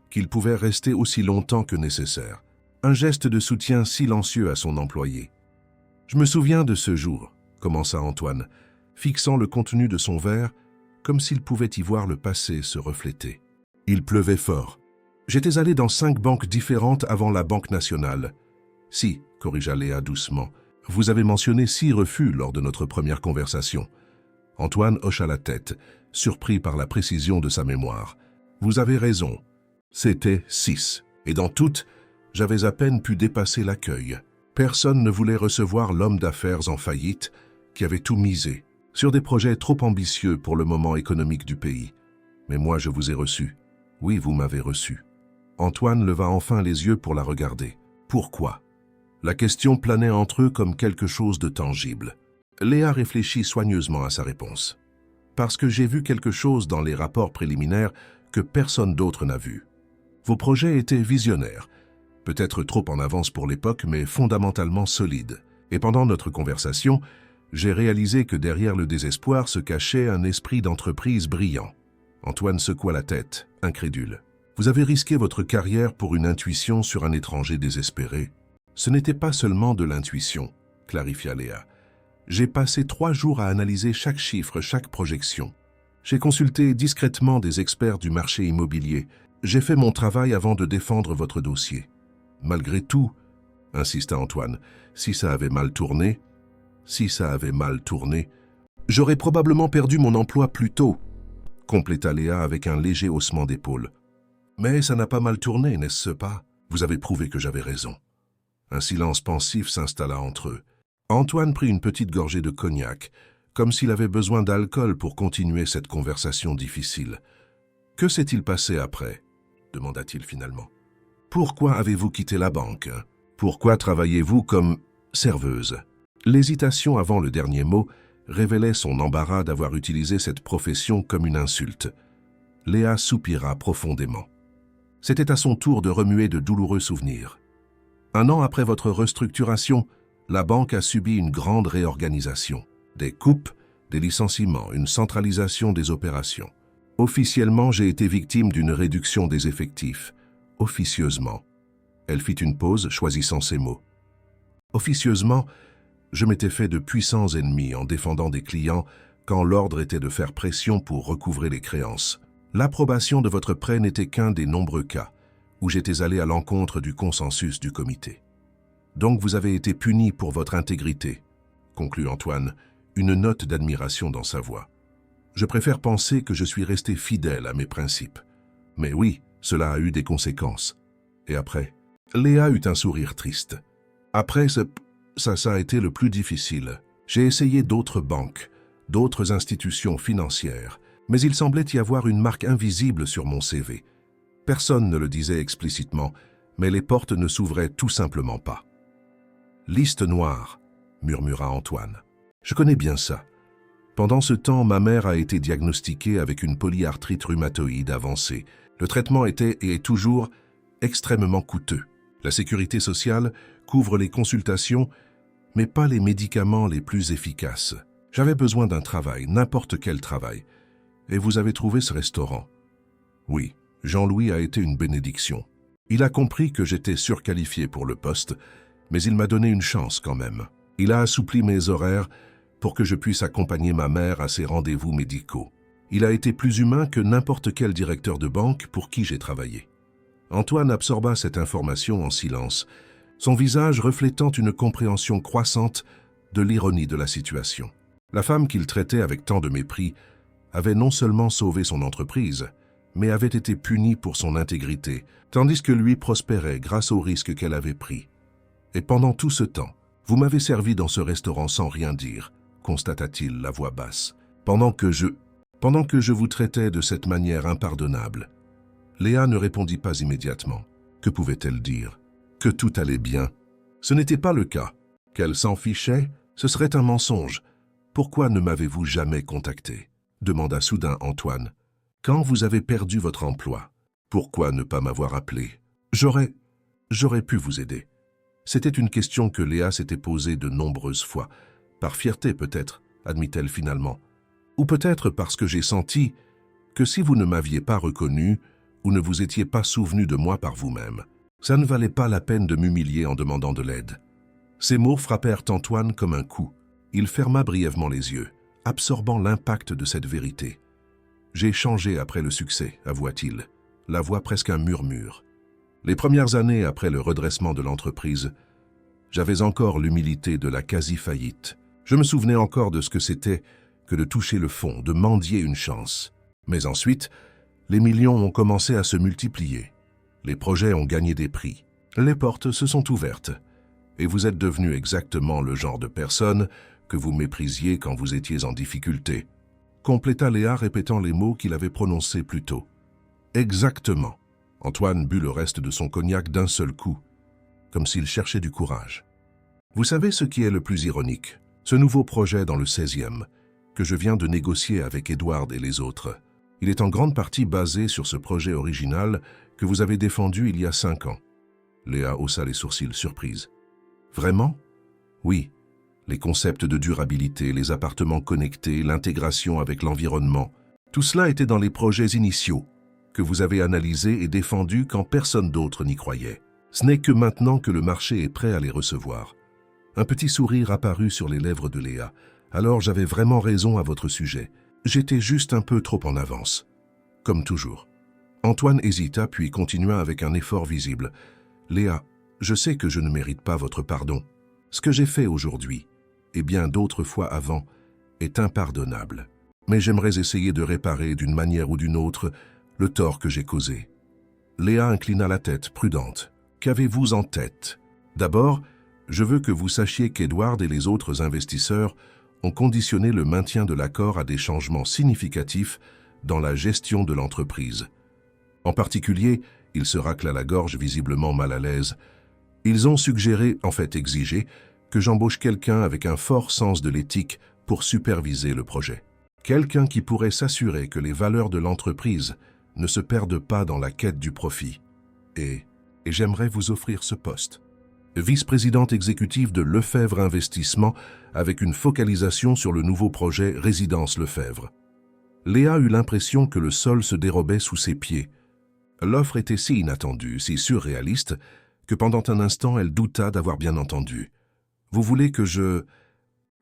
qu'il pouvait rester aussi longtemps que nécessaire. Un geste de soutien silencieux à son employé. « Je me souviens de ce jour, » commença Antoine, fixant le contenu de son verre comme s'il pouvait y voir le passé se refléter. Il pleuvait fort. J'étais allé dans 5 banques différentes avant la Banque nationale. « Si, » corrigea Léa doucement, « vous avez mentionné 6 refus lors de notre première conversation. » Antoine hocha la tête, surpris par la précision de sa mémoire. « Vous avez raison. C'était 6. Et dans toutes, j'avais à peine pu dépasser l'accueil. Personne ne voulait recevoir l'homme d'affaires en faillite qui avait tout misé sur des projets trop ambitieux pour le moment économique du pays. Mais moi, je vous ai reçu. Oui, vous m'avez reçu. » Antoine leva enfin les yeux pour la regarder. Pourquoi? La question planait entre eux comme quelque chose de tangible. Léa réfléchit soigneusement à sa réponse. Parce que j'ai vu quelque chose dans les rapports préliminaires que personne d'autre n'a vu. Vos projets étaient visionnaires, peut-être trop en avance pour l'époque, mais fondamentalement solides. Et pendant notre conversation, j'ai réalisé que derrière le désespoir se cachait un esprit d'entreprise brillant. Antoine secoua la tête, incrédule. Vous avez risqué votre carrière pour une intuition sur un étranger désespéré. Ce n'était pas seulement de l'intuition, clarifia Léa. J'ai passé 3 jours à analyser chaque chiffre, chaque projection. J'ai consulté discrètement des experts du marché immobilier. J'ai fait mon travail avant de défendre votre dossier. Malgré tout, insista Antoine, si ça avait mal tourné, J'aurais probablement perdu mon emploi plus tôt, compléta Léa avec un léger haussement d'épaule. Mais ça n'a pas mal tourné, n'est-ce pas? Vous avez prouvé que j'avais raison. Un silence pensif s'installa entre eux. Antoine prit une petite gorgée de cognac, comme s'il avait besoin d'alcool pour continuer cette conversation difficile. « Que s'est-il passé après ?» demanda-t-il finalement. « Pourquoi avez-vous quitté la banque? Pourquoi travaillez-vous comme serveuse ?» L'hésitation avant le dernier mot révélait son embarras d'avoir utilisé cette profession comme une insulte. Léa soupira profondément. C'était à son tour de remuer de douloureux souvenirs. 1 an après votre restructuration, la banque a subi une grande réorganisation. Des coupes, des licenciements, une centralisation des opérations. Officiellement, j'ai été victime d'une réduction des effectifs. Officieusement. Elle fit une pause, choisissant ses mots. Officieusement, je m'étais fait de puissants ennemis en défendant des clients quand l'ordre était de faire pression pour recouvrer les créances. L'approbation de votre prêt n'était qu'un des nombreux cas où j'étais allé à l'encontre du consensus du comité. Donc vous avez été puni pour votre intégrité, conclut Antoine, une note d'admiration dans sa voix. Je préfère penser que je suis resté fidèle à mes principes. Mais oui, cela a eu des conséquences. Et après? Léa eut un sourire triste. Après, ça a été le plus difficile. J'ai essayé d'autres banques, d'autres institutions financières, mais il semblait y avoir une marque invisible sur mon CV. Personne ne le disait explicitement, mais les portes ne s'ouvraient tout simplement pas. « Liste noire », murmura Antoine. « Je connais bien ça. Pendant ce temps, ma mère a été diagnostiquée avec une polyarthrite rhumatoïde avancée. Le traitement était et est toujours extrêmement coûteux. La sécurité sociale couvre les consultations, mais pas les médicaments les plus efficaces. J'avais besoin d'un travail, n'importe quel travail. Et vous avez trouvé ce restaurant. Oui, Jean-Louis a été une bénédiction. Il a compris que j'étais surqualifié pour le poste, mais il m'a donné une chance quand même. Il a assoupli mes horaires pour que je puisse accompagner ma mère à ses rendez-vous médicaux. Il a été plus humain que n'importe quel directeur de banque pour qui j'ai travaillé. Antoine absorba cette information en silence, son visage reflétant une compréhension croissante de l'ironie de la situation. La femme qu'il traitait avec tant de mépris avait non seulement sauvé son entreprise, mais avait été punie pour son intégrité, tandis que lui prospérait grâce aux risques qu'elle avait pris. Et pendant tout ce temps, vous m'avez servi dans ce restaurant sans rien dire, constata-t-il, la voix basse, pendant que je vous traitais de cette manière impardonnable. Léa ne répondit pas immédiatement. Que pouvait-elle dire? Que tout allait bien. Ce n'était pas le cas. Qu'elle s'en fichait, ce serait un mensonge. Pourquoi ne m'avez-vous jamais contacté? Demanda soudain Antoine. Quand vous avez perdu votre emploi, pourquoi ne pas m'avoir appelé? J'aurais pu vous aider. C'était une question que Léa s'était posée de nombreuses fois. Par fierté peut-être, admit-elle finalement. Ou peut-être parce que j'ai senti que si vous ne m'aviez pas reconnu ou ne vous étiez pas souvenu de moi par vous-même, ça ne valait pas la peine de m'humilier en demandant de l'aide. Ces mots frappèrent Antoine comme un coup. Il ferma brièvement les yeux, absorbant l'impact de cette vérité. J'ai changé après le succès, avoua-t-il, la voix presque un murmure. Les premières années après le redressement de l'entreprise, j'avais encore l'humilité de la quasi-faillite. Je me souvenais encore de ce que c'était que de toucher le fond, de mendier une chance. Mais ensuite, les millions ont commencé à se multiplier. Les projets ont gagné des prix. Les portes se sont ouvertes. Et vous êtes devenu exactement le genre de personne que vous méprisiez quand vous étiez en difficulté. Compléta Léa répétant les mots qu'il avait prononcés plus tôt. Exactement. Antoine but le reste de son cognac d'un seul coup, comme s'il cherchait du courage. Vous savez ce qui est le plus ironique? Ce nouveau projet dans le 16e, que je viens de négocier avec Edward et les autres. Il est en grande partie basé sur ce projet original que vous avez défendu il y a 5 ans. Léa haussa les sourcils surprise. Vraiment? Oui. Les concepts de durabilité, les appartements connectés, l'intégration avec l'environnement, tout cela était dans les projets initiaux que vous avez analysés et défendus quand personne d'autre n'y croyait. Ce n'est que maintenant que le marché est prêt à les recevoir. Un petit sourire apparut sur les lèvres de Léa. Alors j'avais vraiment raison à votre sujet. J'étais juste un peu trop en avance. Comme toujours. Antoine hésita puis continua avec un effort visible. Léa, je sais que je ne mérite pas votre pardon. Ce que j'ai fait aujourd'hui, et bien d'autres fois avant, est impardonnable. Mais j'aimerais essayer de réparer d'une manière ou d'une autre le tort que j'ai causé. Léa inclina la tête, prudente. Qu'avez-vous en tête? D'abord, je veux que vous sachiez qu'Edward et les autres investisseurs ont conditionné le maintien de l'accord à des changements significatifs dans la gestion de l'entreprise. En particulier, il se racle à la gorge, visiblement mal à l'aise. Ils ont suggéré, en fait exigé, que j'embauche quelqu'un avec un fort sens de l'éthique pour superviser le projet. Quelqu'un qui pourrait s'assurer que les valeurs de l'entreprise ne se perdent pas dans la quête du profit. Et j'aimerais vous offrir ce poste. Vice-présidente exécutive de Lefebvre Investissement avec une focalisation sur le nouveau projet Résidence Lefebvre. Léa eut l'impression que le sol se dérobait sous ses pieds. L'offre était si inattendue, si surréaliste, que pendant un instant elle douta d'avoir bien entendu. « Vous voulez que je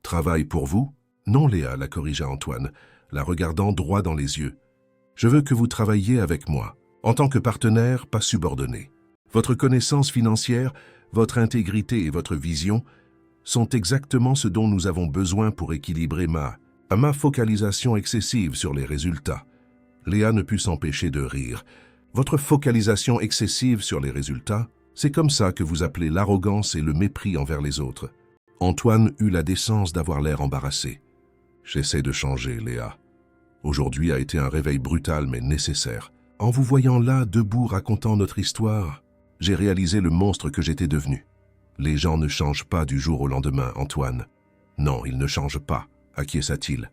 travaille pour vous ?» « Non, Léa, la corrigea Antoine, la regardant droit dans les yeux. « Je veux que vous travailliez avec moi, en tant que partenaire, pas subordonné. Votre connaissance financière, votre intégrité et votre vision sont exactement ce dont nous avons besoin pour équilibrer ma focalisation excessive sur les résultats. » Léa ne put s'empêcher de rire. « Votre focalisation excessive sur les résultats, c'est comme ça que vous appelez l'arrogance et le mépris envers les autres. » Antoine eut la décence d'avoir l'air embarrassé. « J'essaie de changer, Léa. Aujourd'hui a été un réveil brutal mais nécessaire. En vous voyant là, debout, racontant notre histoire, j'ai réalisé le monstre que j'étais devenu. Les gens ne changent pas du jour au lendemain, Antoine. Non, ils ne changent pas, acquiesça-t-il.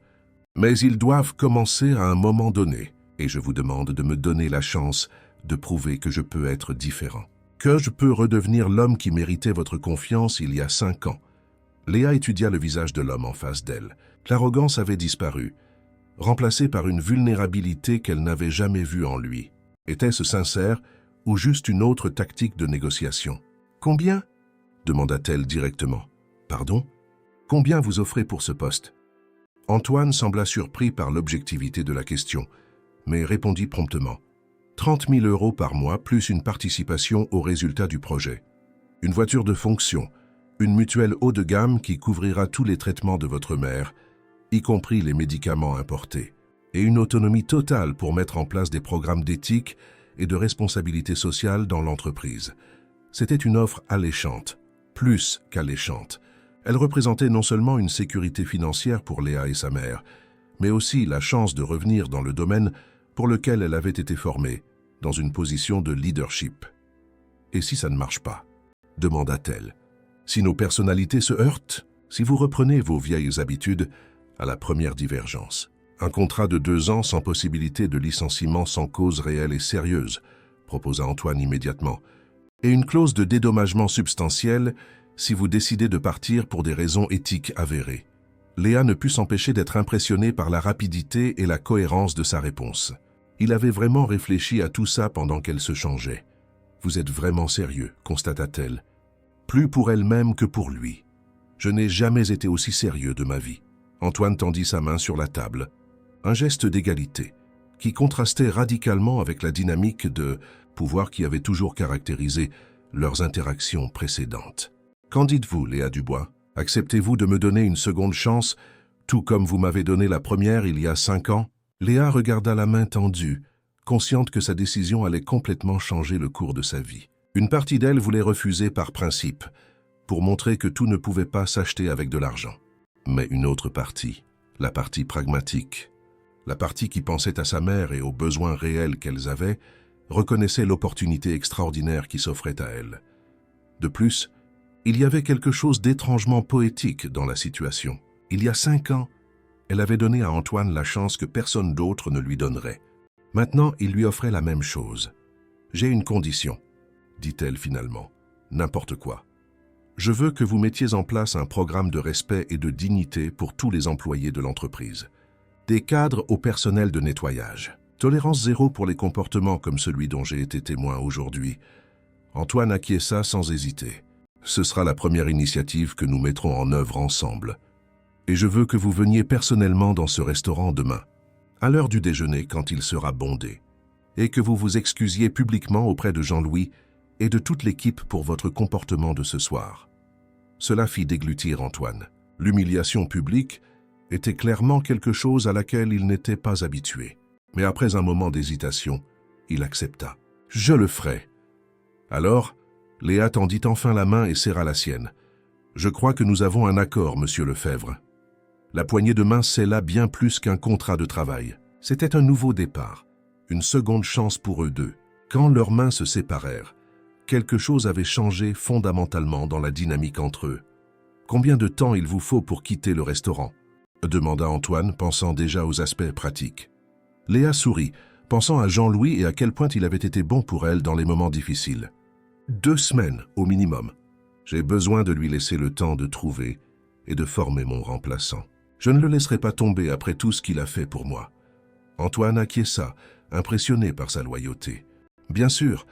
Mais ils doivent commencer à un moment donné, et je vous demande de me donner la chance de prouver que je peux être différent. Que je peux redevenir l'homme qui méritait votre confiance il y a 5 ans. » Léa étudia le visage de l'homme en face d'elle. L'arrogance avait disparu, remplacée par une vulnérabilité qu'elle n'avait jamais vue en lui. Était-ce sincère ou juste une autre tactique de négociation? « Combien ?» demanda-t-elle directement. « Pardon? Combien vous offrez pour ce poste ?» Antoine sembla surpris par l'objectivité de la question, mais répondit promptement. « 30 000 € par mois plus une participation au résultat du projet. Une voiture de fonction, une mutuelle haut de gamme qui couvrira tous les traitements de votre mère, y compris les médicaments importés, et une autonomie totale pour mettre en place des programmes d'éthique et de responsabilité sociale dans l'entreprise. » C'était une offre alléchante, plus qu'alléchante. Elle représentait non seulement une sécurité financière pour Léa et sa mère, mais aussi la chance de revenir dans le domaine pour lequel elle avait été formée, dans une position de leadership. « Et si ça ne marche pas ?» demanda-t-elle. « Si nos personnalités se heurtent, si vous reprenez vos vieilles habitudes à la première divergence. Un contrat de 2 ans sans possibilité de licenciement sans cause réelle et sérieuse, proposa Antoine immédiatement, et une clause de dédommagement substantiel si vous décidez de partir pour des raisons éthiques avérées. » Léa ne put s'empêcher d'être impressionnée par la rapidité et la cohérence de sa réponse. Il avait vraiment réfléchi à tout ça pendant qu'elle se changeait. « Vous êtes vraiment sérieux, » constata-t-elle. Plus pour elle-même que pour lui. « Je n'ai jamais été aussi sérieux de ma vie. » Antoine tendit sa main sur la table. Un geste d'égalité, qui contrastait radicalement avec la dynamique de pouvoir qui avait toujours caractérisé leurs interactions précédentes. « Qu'en dites-vous, Léa Dubois? Acceptez-vous de me donner une seconde chance, tout comme vous m'avez donné la première il y a 5 ans ?» Léa regarda la main tendue, consciente que sa décision allait complètement changer le cours de sa vie. Une partie d'elle voulait refuser par principe, pour montrer que tout ne pouvait pas s'acheter avec de l'argent. Mais une autre partie, la partie pragmatique, la partie qui pensait à sa mère et aux besoins réels qu'elles avaient, reconnaissait l'opportunité extraordinaire qui s'offrait à elle. De plus, il y avait quelque chose d'étrangement poétique dans la situation. Il y a 5 ans, elle avait donné à Antoine la chance que personne d'autre ne lui donnerait. Maintenant, il lui offrait la même chose. « J'ai une condition, » dit-elle finalement. « N'importe quoi. Je veux que vous mettiez en place un programme de respect et de dignité pour tous les employés de l'entreprise. Des cadres au personnel de nettoyage. Tolérance zéro pour les comportements comme celui dont j'ai été témoin aujourd'hui. » Antoine acquiesça sans hésiter. « Ce sera la première initiative que nous mettrons en œuvre ensemble. Et je veux que vous veniez personnellement dans ce restaurant demain, à l'heure du déjeuner quand il sera bondé, et que vous vous excusiez publiquement auprès de Jean-Louis et de toute l'équipe pour votre comportement de ce soir. » Cela fit déglutir Antoine. L'humiliation publique était clairement quelque chose à laquelle il n'était pas habitué. Mais après un moment d'hésitation, il accepta. « Je le ferai. » Alors, Léa tendit enfin la main et serra la sienne. « Je crois que nous avons un accord, monsieur Lefebvre. » La poignée de main scella bien plus qu'un contrat de travail. C'était un nouveau départ, une seconde chance pour eux deux. Quand leurs mains se séparèrent, quelque chose avait changé fondamentalement dans la dynamique entre eux. « Combien de temps il vous faut pour quitter le restaurant ?» demanda Antoine, pensant déjà aux aspects pratiques. Léa sourit, pensant à Jean-Louis et à quel point il avait été bon pour elle dans les moments difficiles. « 2 semaines, au minimum. J'ai besoin de lui laisser le temps de trouver et de former mon remplaçant. Je ne le laisserai pas tomber après tout ce qu'il a fait pour moi. » Antoine acquiesça, impressionné par sa loyauté. « Bien sûr,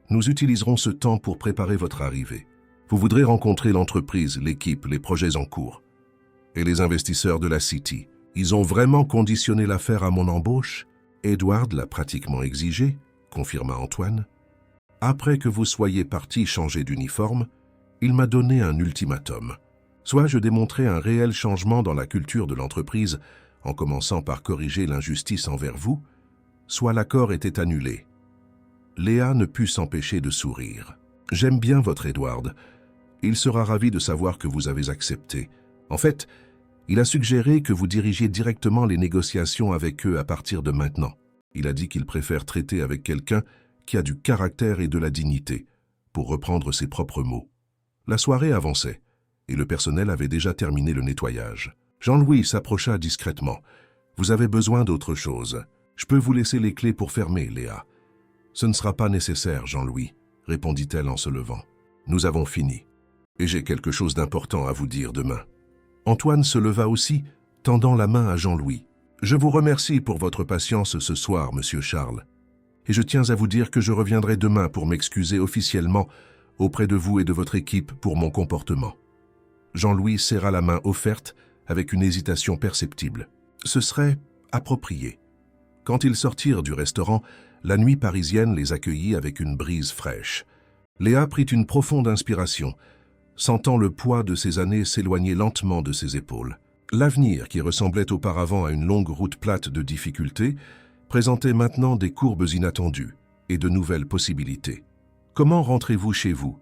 nous utiliserons ce temps pour préparer votre arrivée. Vous voudrez rencontrer l'entreprise, l'équipe, les projets en cours. Et les investisseurs de la City. Ils ont vraiment conditionné l'affaire à mon embauche. Edward l'a pratiquement exigé, confirma Antoine. Après que vous soyez parti changer d'uniforme, il m'a donné un ultimatum. Soit je démontrais un réel changement dans la culture de l'entreprise, en commençant par corriger l'injustice envers vous, soit l'accord était annulé. Léa ne put s'empêcher de sourire. « J'aime bien votre Edward. Il sera ravi de savoir que vous avez accepté. En fait, il a suggéré que vous dirigiez directement les négociations avec eux à partir de maintenant. Il a dit qu'il préfère traiter avec quelqu'un qui a du caractère et de la dignité, pour reprendre ses propres mots. » La soirée avançait, et le personnel avait déjà terminé le nettoyage. Jean-Louis s'approcha discrètement. « Vous avez besoin d'autre chose. Je peux vous laisser les clés pour fermer, Léa. »« Ce ne sera pas nécessaire, Jean-Louis, » répondit-elle en se levant. « Nous avons fini. Et j'ai quelque chose d'important à vous dire demain. » Antoine se leva aussi, tendant la main à Jean-Louis. « Je vous remercie pour votre patience ce soir, monsieur Charles. Et je tiens à vous dire que je reviendrai demain pour m'excuser officiellement auprès de vous et de votre équipe pour mon comportement. » Jean-Louis serra la main offerte avec une hésitation perceptible. Ce serait approprié. Quand ils sortirent du restaurant, la nuit parisienne les accueillit avec une brise fraîche. Léa prit une profonde inspiration, sentant le poids de ses années s'éloigner lentement de ses épaules. L'avenir, qui ressemblait auparavant à une longue route plate de difficultés, présentait maintenant des courbes inattendues et de nouvelles possibilités. « Comment rentrez-vous chez vous ?»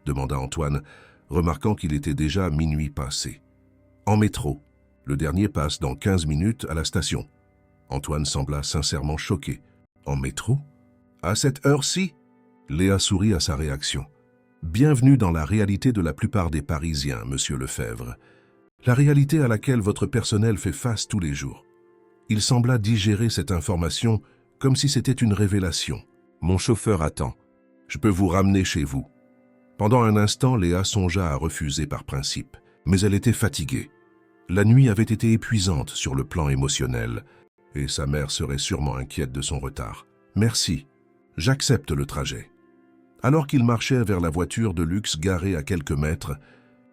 demanda Antoine, remarquant qu'il était déjà minuit passé. « En métro. Le dernier passe dans 15 minutes à la station. » Antoine sembla sincèrement choqué. « En métro? À cette heure-ci » Léa sourit à sa réaction. « Bienvenue dans la réalité de la plupart des Parisiens, monsieur Lefebvre. La réalité à laquelle votre personnel fait face tous les jours. » Il sembla digérer cette information comme si c'était une révélation. « Mon chauffeur attend. Je peux vous ramener chez vous. » Pendant un instant, Léa songea à refuser par principe, mais elle était fatiguée. La nuit avait été épuisante sur le plan émotionnel, et sa mère serait sûrement inquiète de son retard. « Merci, j'accepte le trajet. » Alors qu'il marchait vers la voiture de luxe garée à quelques mètres,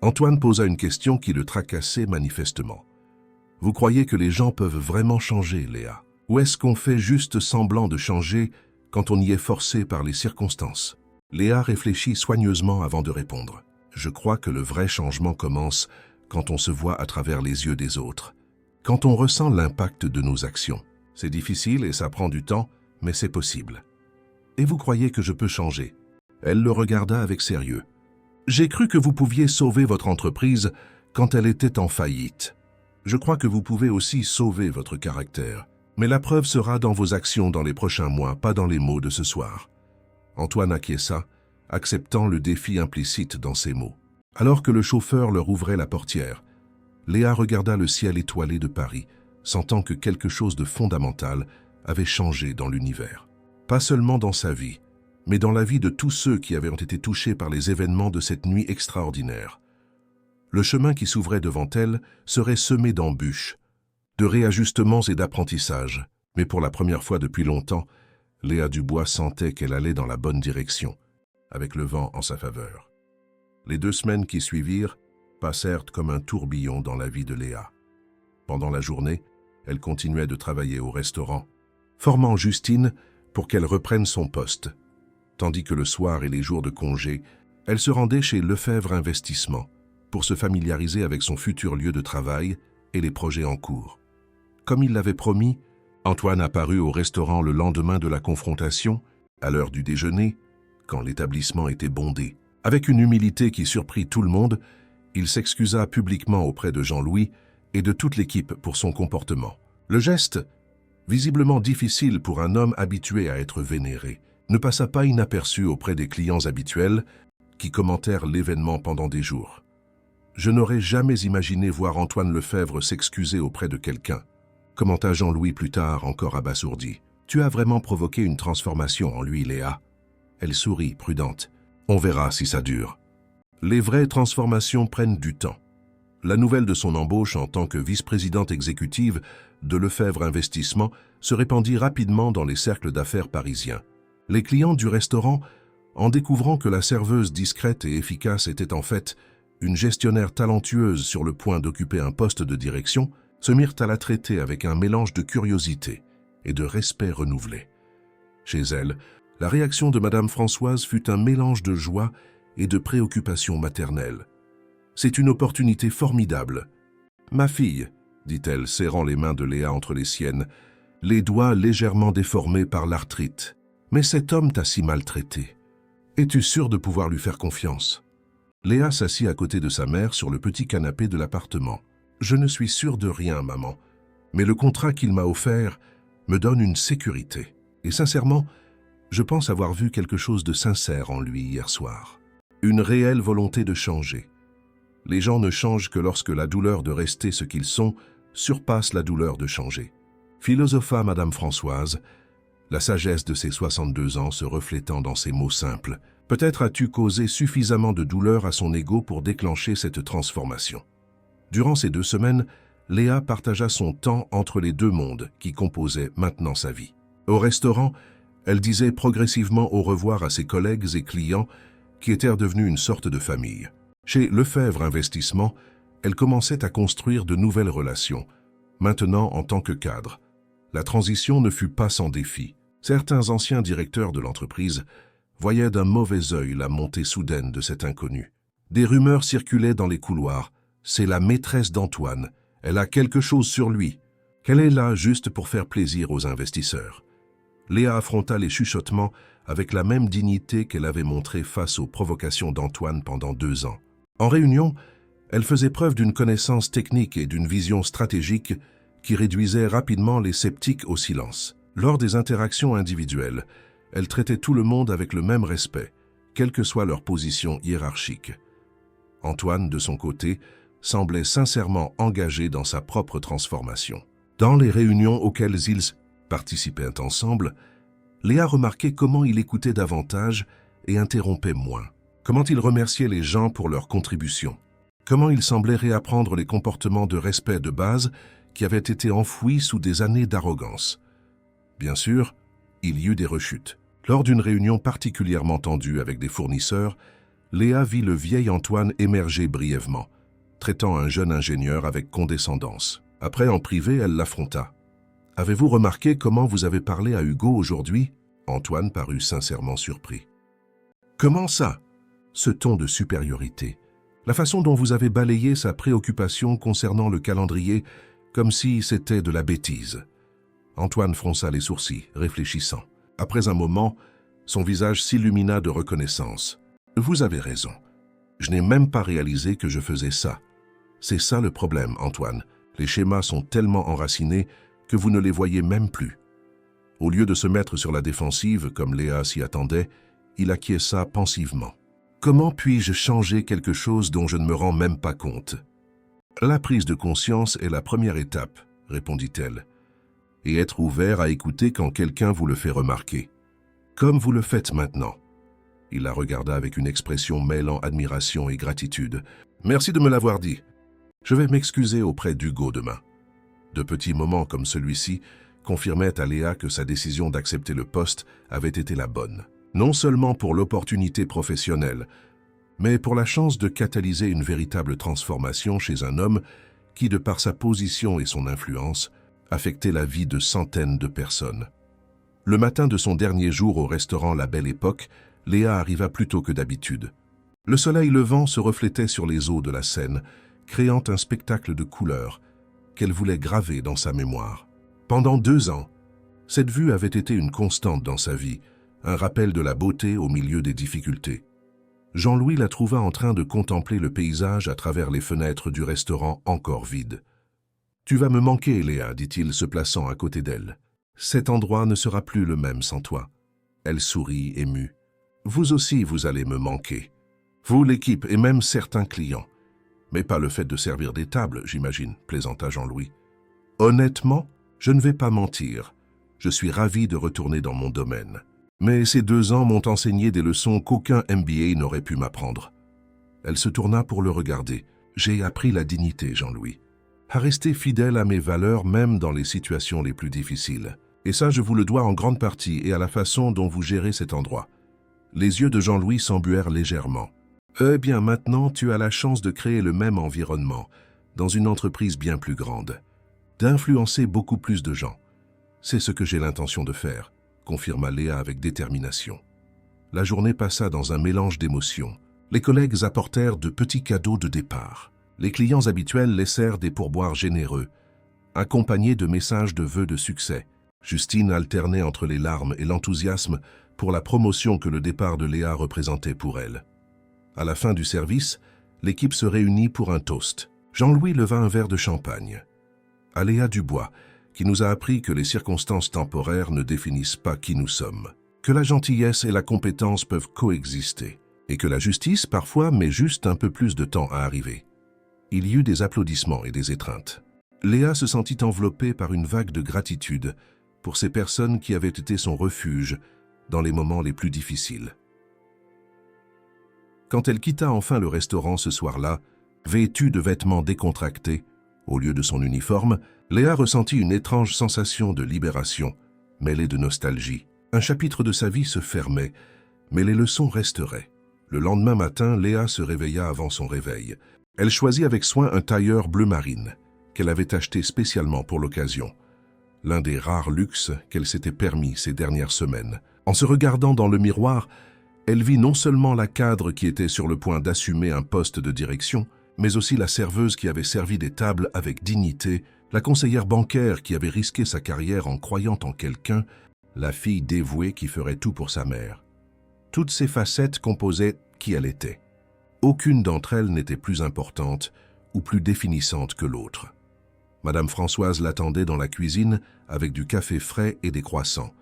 Antoine posa une question qui le tracassait manifestement. « Vous croyez que les gens peuvent vraiment changer, Léa? Ou est-ce qu'on fait juste semblant de changer quand on y est forcé par les circonstances ?» Léa réfléchit soigneusement avant de répondre. « Je crois que le vrai changement commence quand on se voit à travers les yeux des autres, quand on ressent l'impact de nos actions. C'est difficile et ça prend du temps, mais c'est possible. Et vous croyez que je peux changer ?» Elle le regarda avec sérieux. « J'ai cru que vous pouviez sauver votre entreprise quand elle était en faillite. Je crois que vous pouvez aussi sauver votre caractère. Mais la preuve sera dans vos actions dans les prochains mois, pas dans les mots de ce soir. » Antoine acquiesça, acceptant le défi implicite dans ses mots. Alors que le chauffeur leur ouvrait la portière, Léa regarda le ciel étoilé de Paris, sentant que quelque chose de fondamental avait changé dans l'univers. Pas seulement dans sa vie, mais dans la vie de tous ceux qui avaient été touchés par les événements de cette nuit extraordinaire. Le chemin qui s'ouvrait devant elle serait semé d'embûches, de réajustements et d'apprentissages, mais pour la première fois depuis longtemps, Léa Dubois sentait qu'elle allait dans la bonne direction, avec le vent en sa faveur. Les 2 semaines qui suivirent passèrent comme un tourbillon dans la vie de Léa. Pendant la journée, elle continuait de travailler au restaurant, formant Justine pour qu'elle reprenne son poste, tandis que le soir et les jours de congé, elle se rendait chez Lefebvre Investissement pour se familiariser avec son futur lieu de travail et les projets en cours. Comme il l'avait promis, Antoine apparut au restaurant le lendemain de la confrontation, à l'heure du déjeuner, quand l'établissement était bondé. Avec une humilité qui surprit tout le monde, il s'excusa publiquement auprès de Jean-Louis et de toute l'équipe pour son comportement. Le geste, visiblement difficile pour un homme habitué à être vénéré, ne passa pas inaperçu auprès des clients habituels qui commentèrent l'événement pendant des jours. Je n'aurais jamais imaginé voir Antoine Lefebvre s'excuser auprès de quelqu'un, commenta Jean-Louis plus tard, encore abasourdi. Tu as vraiment provoqué une transformation en lui, Léa. Elle sourit, prudente. On verra si ça dure. Les vraies transformations prennent du temps. La nouvelle de son embauche en tant que vice-présidente exécutive de Lefebvre Investissement se répandit rapidement dans les cercles d'affaires parisiens. Les clients du restaurant, en découvrant que la serveuse discrète et efficace était en fait une gestionnaire talentueuse sur le point d'occuper un poste de direction, se mirent à la traiter avec un mélange de curiosité et de respect renouvelé. Chez elle, la réaction de Madame Françoise fut un mélange de joie et de préoccupation maternelle. « C'est une opportunité formidable. »« Ma fille, » dit-elle, serrant les mains de Léa entre les siennes, les doigts légèrement déformés par l'arthrite. « Mais cet homme t'a si maltraité. Es-tu sûre de pouvoir lui faire confiance ?» Léa s'assit à côté de sa mère sur le petit canapé de l'appartement. « Je ne suis sûre de rien, maman, mais le contrat qu'il m'a offert me donne une sécurité. Et sincèrement, je pense avoir vu quelque chose de sincère en lui hier soir. Une réelle volonté de changer. Les gens ne changent que lorsque la douleur de rester ce qu'ils sont surpasse la douleur de changer. » Philosopha Madame Françoise, la sagesse de ses 62 ans se reflétant dans ces mots simples. « Peut-être as-tu causé suffisamment de douleur à son ego pour déclencher cette transformation. » Durant ces 2 semaines, Léa partagea son temps entre les 2 mondes qui composaient maintenant sa vie. Au restaurant, elle disait progressivement au revoir à ses collègues et clients qui étaient devenus une sorte de famille. Chez Lefebvre Investissement, elle commençait à construire de nouvelles relations, maintenant en tant que cadre. La transition ne fut pas sans défi. Certains anciens directeurs de l'entreprise voyaient d'un mauvais œil la montée soudaine de cet inconnu. Des rumeurs circulaient dans les couloirs. « C'est la maîtresse d'Antoine. Elle a quelque chose sur lui. Qu'elle est là juste pour faire plaisir aux investisseurs. » Léa affronta les chuchotements avec la même dignité qu'elle avait montrée face aux provocations d'Antoine pendant 2 ans. En réunion, elle faisait preuve d'une connaissance technique et d'une vision stratégique qui réduisait rapidement les sceptiques au silence. Lors des interactions individuelles, elle traitait tout le monde avec le même respect, quelle que soit leur position hiérarchique. Antoine, de son côté, semblait sincèrement engagé dans sa propre transformation. Dans les réunions auxquelles ils participaient ensemble, Léa remarquait comment il écoutait davantage et interrompait moins. Comment il remerciait les gens pour leur contribution. Comment il semblait réapprendre les comportements de respect de base qui avaient été enfouis sous des années d'arrogance. Bien sûr, il y eut des rechutes. Lors d'une réunion particulièrement tendue avec des fournisseurs, Léa vit le vieil Antoine émerger brièvement, traitant un jeune ingénieur avec condescendance. Après, en privé, elle l'affronta. « Avez-vous remarqué comment vous avez parlé à Hugo aujourd'hui ?» Antoine parut sincèrement surpris. « Comment ça ?» Ce ton de supériorité. La façon dont vous avez balayé sa préoccupation concernant le calendrier, comme si c'était de la bêtise. Antoine fronça les sourcils, réfléchissant. Après un moment, son visage s'illumina de reconnaissance. « Vous avez raison. Je n'ai même pas réalisé que je faisais ça. C'est ça le problème, Antoine. Les schémas sont tellement enracinés que vous ne les voyez même plus. » Au lieu de se mettre sur la défensive, comme Léa s'y attendait, il acquiesça pensivement. « Comment puis-je changer quelque chose dont je ne me rends même pas compte ?»« La prise de conscience est la première étape, » répondit-elle, « et être ouvert à écouter quand quelqu'un vous le fait remarquer. Comme vous le faites maintenant. » Il la regarda avec une expression mêlant admiration et gratitude. « Merci de me l'avoir dit. Je vais m'excuser auprès d'Hugo demain. » De petits moments comme celui-ci confirmaient à Léa que sa décision d'accepter le poste avait été la bonne. Non seulement pour l'opportunité professionnelle, mais pour la chance de catalyser une véritable transformation chez un homme qui, de par sa position et son influence, affectait la vie de centaines de personnes. Le matin de son dernier jour au restaurant La Belle Époque, Léa arriva plus tôt que d'habitude. Le soleil levant se reflétait sur les eaux de la Seine, créant un spectacle de couleurs, qu'elle voulait graver dans sa mémoire. Pendant 2 ans, cette vue avait été une constante dans sa vie, un rappel de la beauté au milieu des difficultés. Jean-Louis la trouva en train de contempler le paysage à travers les fenêtres du restaurant encore vide. « Tu vas me manquer, Léa, dit-il se plaçant à côté d'elle. Cet endroit ne sera plus le même sans toi. » Elle sourit, émue. « Vous aussi, vous allez me manquer. Vous, l'équipe, et même certains clients. Mais pas le fait de servir des tables, j'imagine, plaisanta Jean-Louis. Honnêtement, je ne vais pas mentir. Je suis ravi de retourner dans mon domaine. Mais ces 2 ans m'ont enseigné des leçons qu'aucun MBA n'aurait pu m'apprendre. » Elle se tourna pour le regarder. « J'ai appris la dignité, Jean-Louis. À rester fidèle à mes valeurs même dans les situations les plus difficiles. Et ça, je vous le dois en grande partie et à la façon dont vous gérez cet endroit. » Les yeux de Jean-Louis s'embuèrent légèrement. « Eh bien, maintenant, tu as la chance de créer le même environnement, dans une entreprise bien plus grande, d'influencer beaucoup plus de gens. C'est ce que j'ai l'intention de faire, » confirma Léa avec détermination. La journée passa dans un mélange d'émotions. Les collègues apportèrent de petits cadeaux de départ. Les clients habituels laissèrent des pourboires généreux, accompagnés de messages de vœux de succès. Justine alternait entre les larmes et l'enthousiasme pour la promotion que le départ de Léa représentait pour elle. À la fin du service, l'équipe se réunit pour un toast. Jean-Louis leva un verre de champagne. À Léa Dubois, qui nous a appris que les circonstances temporaires ne définissent pas qui nous sommes, que la gentillesse et la compétence peuvent coexister, et que la justice, parfois, met juste un peu plus de temps à arriver. Il y eut des applaudissements et des étreintes. Léa se sentit enveloppée par une vague de gratitude pour ces personnes qui avaient été son refuge dans les moments les plus difficiles. Quand elle quitta enfin le restaurant ce soir-là, vêtue de vêtements décontractés, au lieu de son uniforme, Léa ressentit une étrange sensation de libération, mêlée de nostalgie. Un chapitre de sa vie se fermait, mais les leçons resteraient. Le lendemain matin, Léa se réveilla avant son réveil. Elle choisit avec soin un tailleur bleu marine, qu'elle avait acheté spécialement pour l'occasion. L'un des rares luxes qu'elle s'était permis ces dernières semaines. En se regardant dans le miroir, elle vit non seulement la cadre qui était sur le point d'assumer un poste de direction, mais aussi la serveuse qui avait servi des tables avec dignité, la conseillère bancaire qui avait risqué sa carrière en croyant en quelqu'un, la fille dévouée qui ferait tout pour sa mère. Toutes ces facettes composaient qui elle était. Aucune d'entre elles n'était plus importante ou plus définissante que l'autre. Madame Françoise l'attendait dans la cuisine avec du café frais et des croissants.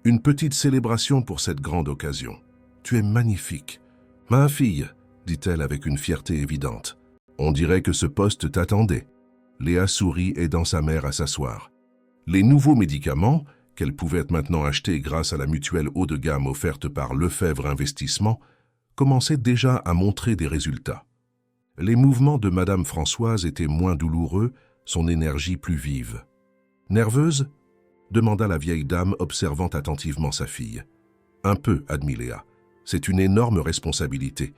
Une petite célébration pour cette grande occasion. « Tu es magnifique. »« Ma fille, » dit-elle avec une fierté évidente. « On dirait que ce poste t'attendait. » Léa sourit aidant sa mère à s'asseoir. Les nouveaux médicaments, qu'elle pouvait maintenant acheter grâce à la mutuelle haut de gamme offerte par Lefebvre Investissement, commençaient déjà à montrer des résultats. Les mouvements de Madame Françoise étaient moins douloureux, son énergie plus vive. « Nerveuse ?» demanda la vieille dame, observant attentivement sa fille. « Un peu, » admit Léa. « C'est une énorme responsabilité.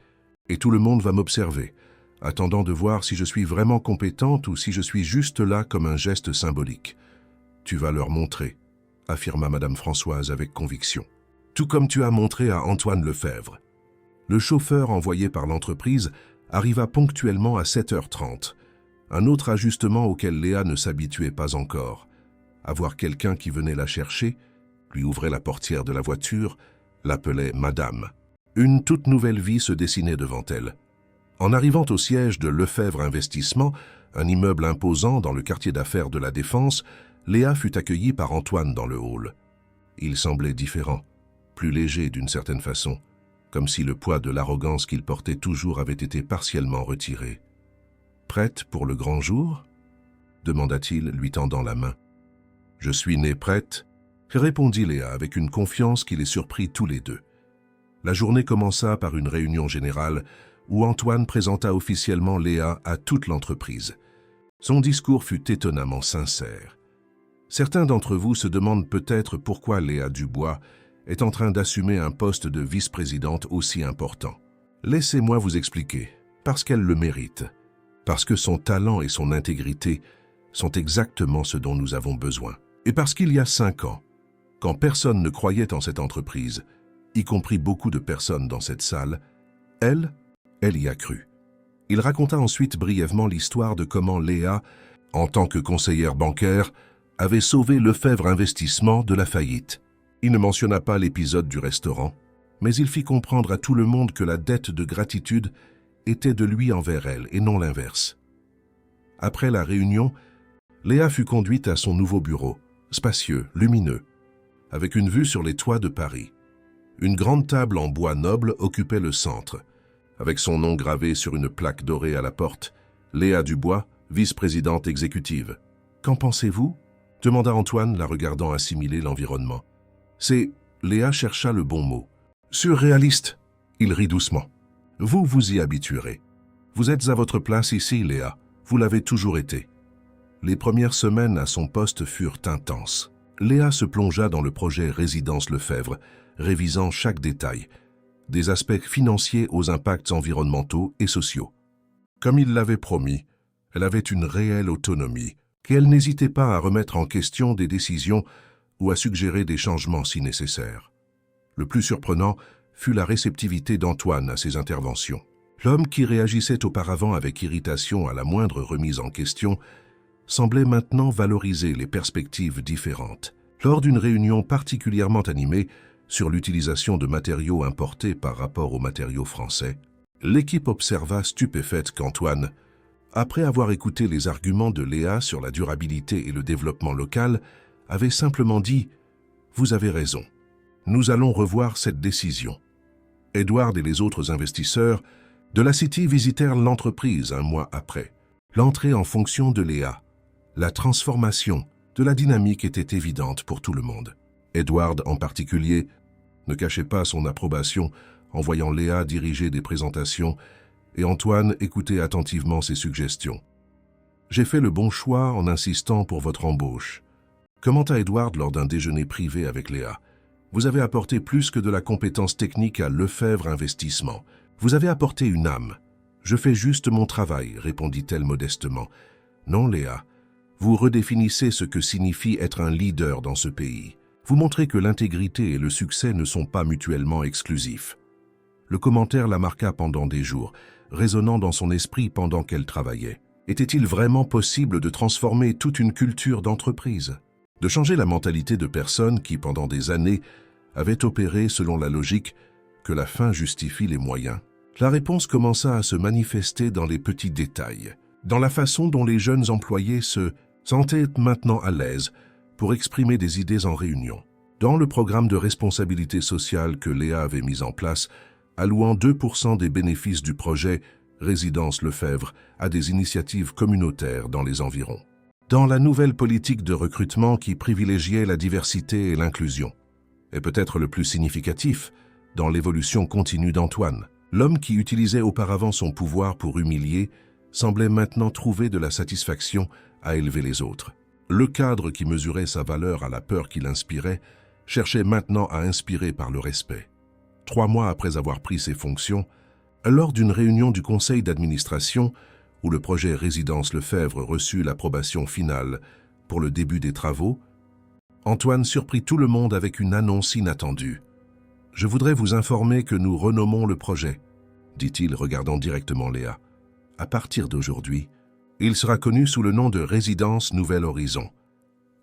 Et tout le monde va m'observer, attendant de voir si je suis vraiment compétente ou si je suis juste là comme un geste symbolique. Tu vas leur montrer, » affirma Madame Françoise avec conviction. « Tout comme tu as montré à Antoine Lefebvre. » Le chauffeur envoyé par l'entreprise arriva ponctuellement à 7h30. Un autre ajustement auquel Léa ne s'habituait pas encore. Avoir quelqu'un qui venait la chercher, lui ouvrait la portière de la voiture, l'appelait « Madame ». Une toute nouvelle vie se dessinait devant elle. En arrivant au siège de Lefebvre Investissement, un immeuble imposant dans le quartier d'affaires de la Défense, Léa fut accueillie par Antoine dans le hall. Il semblait différent, plus léger d'une certaine façon, comme si le poids de l'arrogance qu'il portait toujours avait été partiellement retiré. « Prête pour le grand jour ?» demanda-t-il, lui tendant la main. « Je suis née prête », répondit Léa avec une confiance qui les surprit tous les deux. La journée commença par une réunion générale où Antoine présenta officiellement Léa à toute l'entreprise. Son discours fut étonnamment sincère. Certains d'entre vous se demandent peut-être pourquoi Léa Dubois est en train d'assumer un poste de vice-présidente aussi important. Laissez-moi vous expliquer, parce qu'elle le mérite, parce que son talent et son intégrité sont exactement ce dont nous avons besoin. Et parce qu'il y a 5 ans, quand personne ne croyait en cette entreprise, y compris beaucoup de personnes dans cette salle, elle y a cru. Il raconta ensuite brièvement l'histoire de comment Léa en tant que conseillère bancaire, avait sauvé Lefebvre Investissement de la faillite. Il ne mentionna pas l'épisode du restaurant, mais il fit comprendre à tout le monde que la dette de gratitude était de lui envers elle et non l'inverse. Après la réunion, Léa fut conduite à son nouveau bureau, spacieux, lumineux, avec une vue sur les toits de Paris. Une grande table en bois noble occupait le centre, avec son nom gravé sur une plaque dorée à la porte, Léa Dubois, vice-présidente exécutive. « Qu'en pensez-vous » demanda Antoine, la regardant assimiler l'environnement. C'est... Léa chercha le bon mot. « Surréaliste !» Il rit doucement. « Vous vous y habituerez. Vous êtes à votre place ici, Léa. Vous l'avez toujours été. » Les premières semaines à son poste furent intenses. Léa se plongea dans le projet Résidence Lefebvre, révisant chaque détail, des aspects financiers aux impacts environnementaux et sociaux. Comme il l'avait promis, elle avait une réelle autonomie, et elle n'hésitait pas à remettre en question des décisions ou à suggérer des changements si nécessaires. Le plus surprenant fut la réceptivité d'Antoine à ses interventions. L'homme qui réagissait auparavant avec irritation à la moindre remise en question semblait maintenant valoriser les perspectives différentes. Lors d'une réunion particulièrement animée sur l'utilisation de matériaux importés par rapport aux matériaux français, l'équipe observa stupéfaite qu'Antoine, après avoir écouté les arguments de Léa sur la durabilité et le développement local, avait simplement dit « Vous avez raison, nous allons revoir cette décision ». Edward et les autres investisseurs de la City visitèrent l'entreprise un mois après. L'entrée en fonction de Léa, la transformation de la dynamique était évidente pour tout le monde. Edward, en particulier, ne cachait pas son approbation en voyant Léa diriger des présentations et Antoine écoutait attentivement ses suggestions. « J'ai fait le bon choix en insistant pour votre embauche », commenta Edward lors d'un déjeuner privé avec Léa. « Vous avez apporté plus que de la compétence technique à Lefebvre Investissement. Vous avez apporté une âme. Je fais juste mon travail, répondit-elle modestement. Non, Léa, vous redéfinissez ce que signifie être un leader dans ce pays. Vous montrez que l'intégrité et le succès ne sont pas mutuellement exclusifs. » Le commentaire la marqua pendant des jours, résonnant dans son esprit pendant qu'elle travaillait. Était-il vraiment possible de transformer toute une culture d'entreprise? De changer la mentalité de personnes qui, pendant des années, avaient opéré selon la logique que la fin justifie les moyens? La réponse commença à se manifester dans les petits détails, dans la façon dont les jeunes employés se sentaient maintenant à l'aise pour exprimer des idées en réunion. Dans le programme de responsabilité sociale que Léa avait mis en place, allouant 2% des bénéfices du projet Résidence Lefebvre à des initiatives communautaires dans les environs. Dans la nouvelle politique de recrutement qui privilégiait la diversité et l'inclusion. Et peut-être le plus significatif, dans l'évolution continue d'Antoine. L'homme qui utilisait auparavant son pouvoir pour humilier semblait maintenant trouver de la satisfaction à élever les autres. Le cadre qui mesurait sa valeur à la peur qu'il inspirait cherchait maintenant à inspirer par le respect. 3 mois après avoir pris ses fonctions, lors d'une réunion du conseil d'administration où le projet Résidence Lefebvre reçut l'approbation finale pour le début des travaux, Antoine surprit tout le monde avec une annonce inattendue. « Je voudrais vous informer que nous renommons le projet, » dit-il regardant directement Léa. « À partir d'aujourd'hui, il sera connu sous le nom de Résidence Nouvel Horizon. »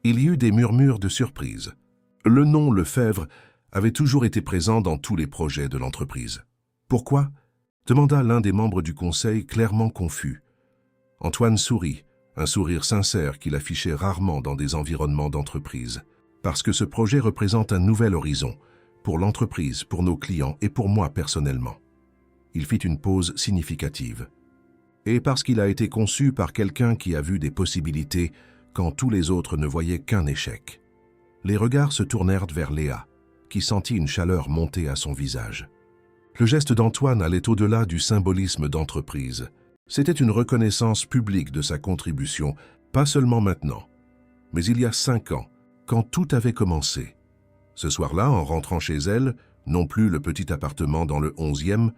Il y eut des murmures de surprise. Le nom Lefebvre avait toujours été présent dans tous les projets de l'entreprise. « Pourquoi ?» demanda l'un des membres du conseil clairement confus. Antoine sourit, un sourire sincère qu'il affichait rarement dans des environnements d'entreprise. « Parce que ce projet représente un nouvel horizon, pour l'entreprise, pour nos clients et pour moi personnellement. » Il fit une pause significative. « Et parce qu'il a été conçu par quelqu'un qui a vu des possibilités quand tous les autres ne voyaient qu'un échec. » Les regards se tournèrent vers Léa, qui sentit une chaleur monter à son visage. Le geste d'Antoine allait au-delà du symbolisme d'entreprise. C'était une reconnaissance publique de sa contribution, pas seulement maintenant, mais il y a 5 ans, quand tout avait commencé. Ce soir-là, en rentrant chez elle, non plus le petit appartement dans le 11e,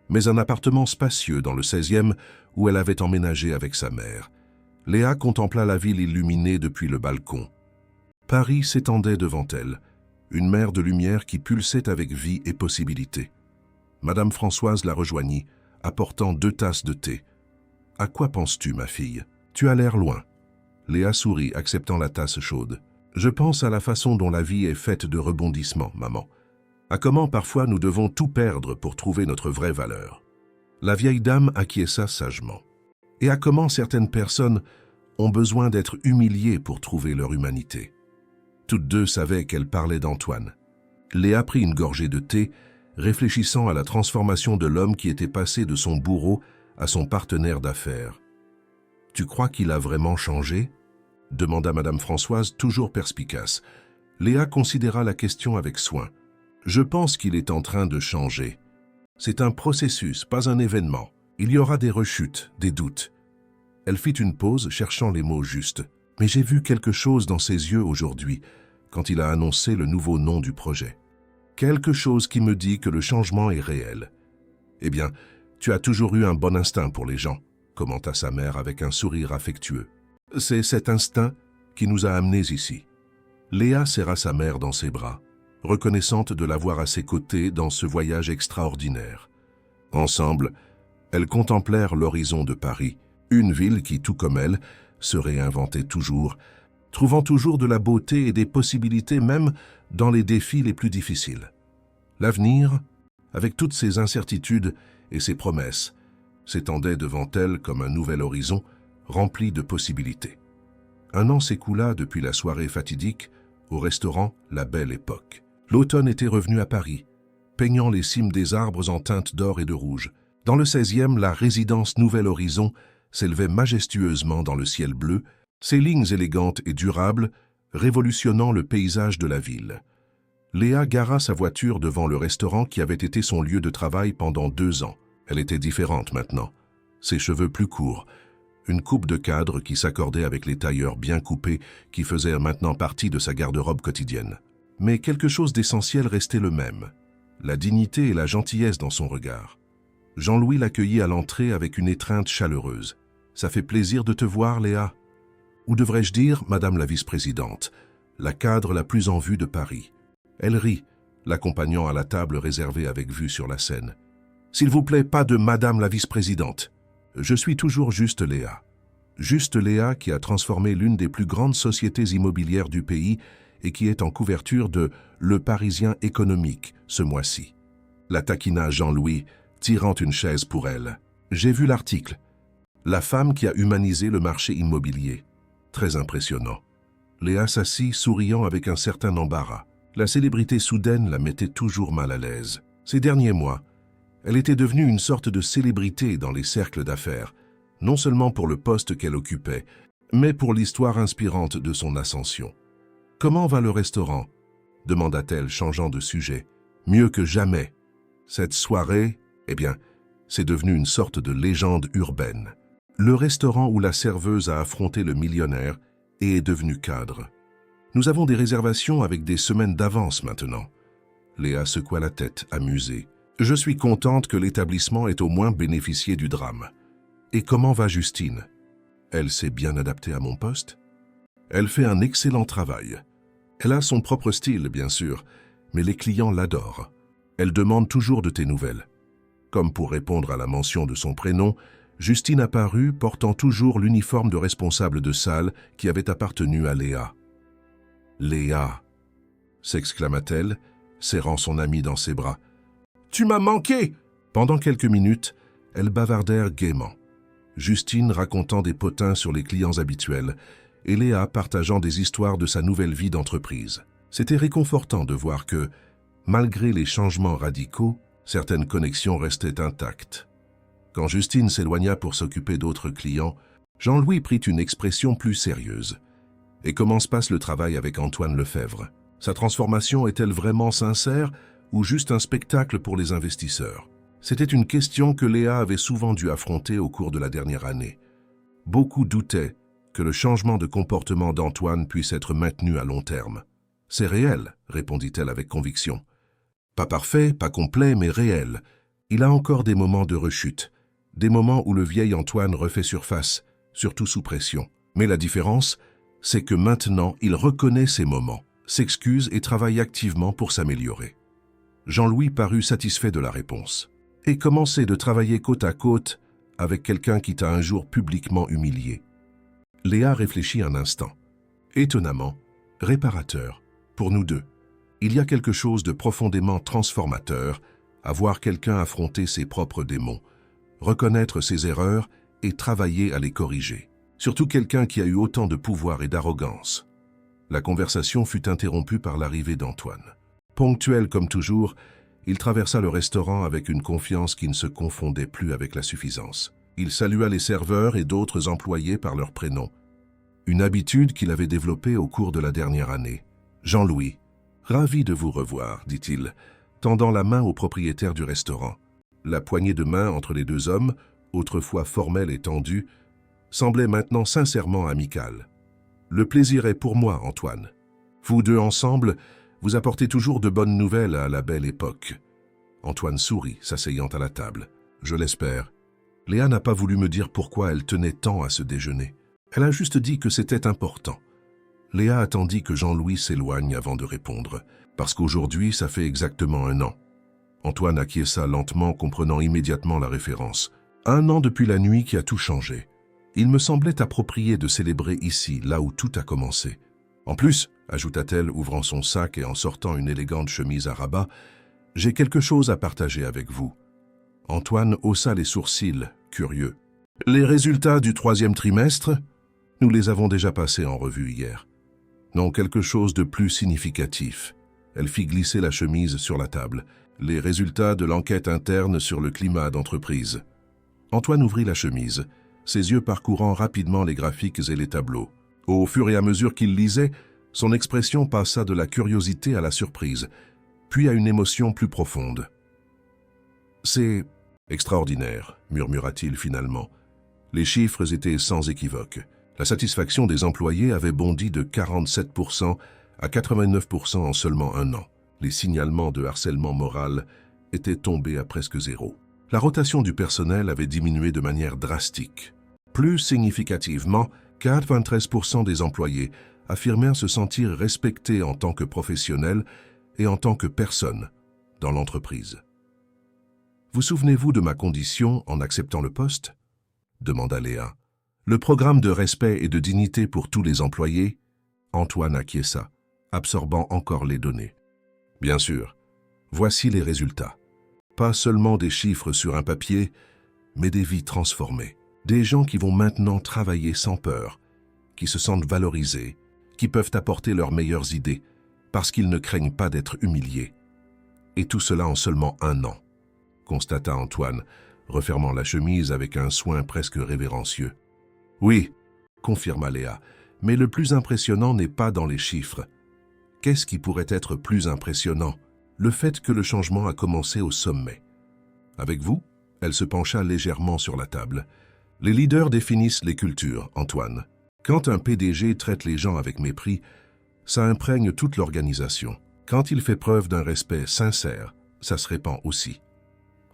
mais un appartement spacieux dans le 16e où elle avait emménagé avec sa mère, Léa contempla la ville illuminée depuis le balcon. Paris s'étendait devant elle, une mer de lumière qui pulsait avec vie et possibilité. Madame Françoise la rejoignit, apportant 2 tasses de thé. « À quoi penses-tu, ma fille? Tu as l'air loin. » Léa sourit, acceptant la tasse chaude. Je pense à la façon dont la vie est faite de rebondissements, maman. À comment parfois nous devons tout perdre pour trouver notre vraie valeur. La vieille dame acquiesça sagement. Et à comment certaines personnes ont besoin d'être humiliées pour trouver leur humanité. Toutes deux savaient qu'elle parlait d'Antoine. Léa prit une gorgée de thé, réfléchissant à la transformation de l'homme qui était passé de son bourreau à son partenaire d'affaires. « Tu crois qu'il a vraiment changé ?» demanda Madame Françoise, toujours perspicace. Léa considéra la question avec soin. « Je pense qu'il est en train de changer. C'est un processus, pas un événement. Il y aura des rechutes, des doutes. » Elle fit une pause, cherchant les mots justes. « Mais j'ai vu quelque chose dans ses yeux aujourd'hui, quand il a annoncé le nouveau nom du projet. Quelque chose qui me dit que le changement est réel. » « Eh bien, tu as toujours eu un bon instinct pour les gens, » commenta sa mère avec un sourire affectueux. « C'est cet instinct qui nous a amenés ici. » Léa serra sa mère dans ses bras, reconnaissante de l'avoir à ses côtés dans ce voyage extraordinaire. Ensemble, elles contemplèrent l'horizon de Paris, une ville qui, tout comme elle, se réinventait toujours, trouvant toujours de la beauté et des possibilités même dans les défis les plus difficiles. L'avenir, avec toutes ses incertitudes et ses promesses, s'étendait devant elle comme un nouvel horizon rempli de possibilités. Un an s'écoula depuis la soirée fatidique au restaurant La Belle Époque. L'automne était revenu à Paris, peignant les cimes des arbres en teintes d'or et de rouge. Dans le 16e, la résidence Nouvel Horizon s'élevait majestueusement dans le ciel bleu, ses lignes élégantes et durables révolutionnant le paysage de la ville. Léa gara sa voiture devant le restaurant qui avait été son lieu de travail pendant 2 ans. Elle était différente maintenant. Ses cheveux plus courts, une coupe de cadre qui s'accordait avec les tailleurs bien coupés qui faisaient maintenant partie de sa garde-robe quotidienne. Mais quelque chose d'essentiel restait le même, la dignité et la gentillesse dans son regard. Jean-Louis l'accueillit à l'entrée avec une étreinte chaleureuse. « Ça fait plaisir de te voir, Léa. » Ou devrais-je dire, Madame la vice-présidente, la cadre la plus en vue de Paris. Elle rit, l'accompagnant à la table réservée avec vue sur la Seine. « S'il vous plaît, pas de Madame la vice-présidente. Je suis toujours Juste Léa. Juste Léa qui a transformé l'une des plus grandes sociétés immobilières du pays et qui est en couverture de Le Parisien économique ce mois-ci. » La taquina Jean-Louis, tirant une chaise pour elle. « J'ai vu l'article. La femme qui a humanisé le marché immobilier. Très impressionnant. » Léa s'assit, souriant avec un certain embarras. La célébrité soudaine la mettait toujours mal à l'aise. Ces derniers mois, elle était devenue une sorte de célébrité dans les cercles d'affaires, non seulement pour le poste qu'elle occupait, mais pour l'histoire inspirante de son ascension. « Comment va le restaurant ?» demanda-t-elle, changeant de sujet. « Mieux que jamais. Cette soirée, eh bien, c'est devenu une sorte de légende urbaine. Le restaurant où la serveuse a affronté le millionnaire et est devenu cadre. Nous avons des réservations avec des semaines d'avance maintenant. » Léa secoua la tête, amusée. « Je suis contente que l'établissement ait au moins bénéficié du drame. Et comment va Justine? Elle s'est bien adaptée à mon poste? Elle fait un excellent travail. Elle a son propre style, bien sûr, mais les clients l'adorent. Elle demande toujours de tes nouvelles. » Comme pour répondre à la mention de son prénom, Justine apparut portant toujours l'uniforme de responsable de salle qui avait appartenu à Léa. « Léa !» s'exclama-t-elle, serrant son amie dans ses bras. « Tu m'as manqué !» Pendant quelques minutes, elles bavardèrent gaiement. Justine racontant des potins sur les clients habituels et Léa partageant des histoires de sa nouvelle vie d'entreprise. C'était réconfortant de voir que, malgré les changements radicaux, certaines connexions restaient intactes. Quand Justine s'éloigna pour s'occuper d'autres clients, Jean-Louis prit une expression plus sérieuse. « Et comment se passe le travail avec Antoine Lefebvre? Sa transformation est-elle vraiment sincère ou juste un spectacle pour les investisseurs ?» C'était une question que Léa avait souvent dû affronter au cours de la dernière année. Beaucoup doutaient que le changement de comportement d'Antoine puisse être maintenu à long terme. « C'est réel, » répondit-elle avec conviction. « Pas parfait, pas complet, mais réel. Il a encore des moments de rechute, des moments où le vieil Antoine refait surface, surtout sous pression. Mais la différence, c'est que maintenant, il reconnaît ces moments, s'excuse et travaille activement pour s'améliorer. » Jean-Louis parut satisfait de la réponse. « Et commencer de travailler côte à côte avec quelqu'un qui t'a un jour publiquement humilié. » Léa réfléchit un instant. Étonnamment, réparateur, pour nous deux. Il y a quelque chose de profondément transformateur à voir quelqu'un affronter ses propres démons, reconnaître ses erreurs et travailler à les corriger. Surtout quelqu'un qui a eu autant de pouvoir et d'arrogance. La conversation fut interrompue par l'arrivée d'Antoine. Ponctuel comme toujours, il traversa le restaurant avec une confiance qui ne se confondait plus avec la suffisance. Il salua les serveurs et d'autres employés par leur prénom. Une habitude qu'il avait développée au cours de la dernière année. « Jean-Louis, ravi de vous revoir, dit-il, tendant la main au propriétaire du restaurant. La poignée de main entre les deux hommes, autrefois formelle et tendue, semblait maintenant sincèrement amicale. « Le plaisir est pour moi, Antoine. Vous deux ensemble, vous apportez toujours de bonnes nouvelles à la belle époque. » Antoine sourit, s'asseyant à la table. « Je l'espère. » Léa n'a pas voulu me dire pourquoi elle tenait tant à ce déjeuner. Elle a juste dit que c'était important. Léa attendit que Jean-Louis s'éloigne avant de répondre, parce qu'aujourd'hui, ça fait exactement 1 an. Antoine acquiesça lentement, comprenant immédiatement la référence. 1 an depuis la nuit qui a tout changé. Il me semblait approprié de célébrer ici, là où tout a commencé. En plus, ajouta-t-elle, ouvrant son sac et en sortant une élégante chemise à rabat, j'ai quelque chose à partager avec vous. Antoine haussa les sourcils, curieux. Les résultats du 3e trimestre, nous les avons déjà passés en revue hier. Non, quelque chose de plus significatif. Elle fit glisser la chemise sur la table. Les résultats de l'enquête interne sur le climat d'entreprise. Antoine ouvrit la chemise, ses yeux parcourant rapidement les graphiques et les tableaux. Au fur et à mesure qu'il lisait, son expression passa de la curiosité à la surprise, puis à une émotion plus profonde. « C'est extraordinaire », murmura-t-il finalement. Les chiffres étaient sans équivoque. La satisfaction des employés avait bondi de 47% à 89% en seulement 1 an. Les signalements de harcèlement moral étaient tombés à presque 0. La rotation du personnel avait diminué de manière drastique. Plus significativement, 93% des employés affirmèrent se sentir respectés en tant que professionnels et en tant que personnes dans l'entreprise. « Vous souvenez-vous de ma condition en acceptant le poste ?» demanda Léa. « Le programme de respect et de dignité pour tous les employés ?» Antoine acquiesça, absorbant encore les données. « Bien sûr, voici les résultats. Pas seulement des chiffres sur un papier, mais des vies transformées. Des gens qui vont maintenant travailler sans peur, qui se sentent valorisés, qui peuvent apporter leurs meilleures idées, parce qu'ils ne craignent pas d'être humiliés. Et tout cela en seulement 1 an, constata Antoine, refermant la chemise avec un soin presque révérencieux. Oui, confirma Léa, mais le plus impressionnant n'est pas dans les chiffres. Qu'est-ce qui pourrait être plus impressionnant? Le fait que le changement a commencé au sommet. Avec vous, elle se pencha légèrement sur la table. Les leaders définissent les cultures, Antoine. Quand un PDG traite les gens avec mépris, ça imprègne toute l'organisation. Quand il fait preuve d'un respect sincère, ça se répand aussi.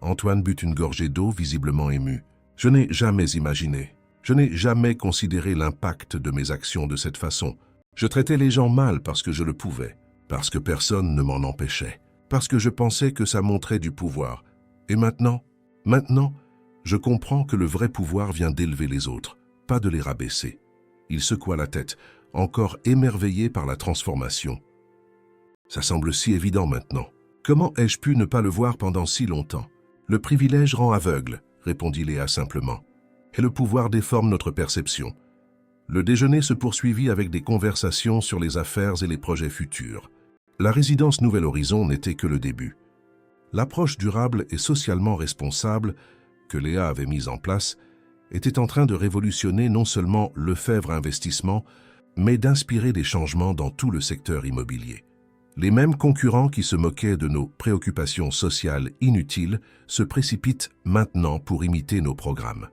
Antoine but une gorgée d'eau, visiblement ému. Je n'ai jamais imaginé, je n'ai jamais considéré l'impact de mes actions de cette façon. Je traitais les gens mal parce que je le pouvais, parce que personne ne m'en empêchait, parce que je pensais que ça montrait du pouvoir. Et maintenant, je comprends que le vrai pouvoir vient d'élever les autres, pas de les rabaisser. Il secoua la tête, encore émerveillé par la transformation. Ça semble si évident maintenant. Comment ai-je pu ne pas le voir pendant si longtemps? Le privilège rend aveugle, répondit Léa simplement. Et le pouvoir déforme notre perception. Le déjeuner se poursuivit avec des conversations sur les affaires et les projets futurs. La résidence Nouvel Horizon n'était que le début. L'approche durable et socialement responsable que Léa avait mise en place était en train de révolutionner non seulement Lefebvre Investissement, mais d'inspirer des changements dans tout le secteur immobilier. Les mêmes concurrents qui se moquaient de nos préoccupations sociales inutiles se précipitent maintenant pour imiter nos programmes.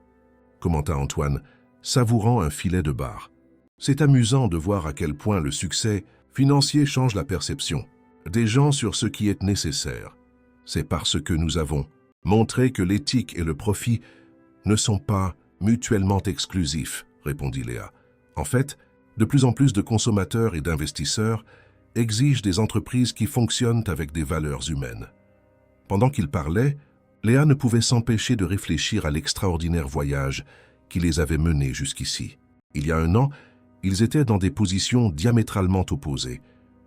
Commenta Antoine, savourant un filet de bar. C'est amusant de voir à quel point le succès financier change la perception des gens sur ce qui est nécessaire. C'est parce que nous avons montré que l'éthique et le profit ne sont pas mutuellement exclusifs, répondit Léa. En fait, de plus en plus de consommateurs et d'investisseurs exigent des entreprises qui fonctionnent avec des valeurs humaines. Pendant qu'il parlait, Léa ne pouvait s'empêcher de réfléchir à l'extraordinaire voyage qui les avait menés jusqu'ici. Il y a un an, ils étaient dans des positions diamétralement opposées.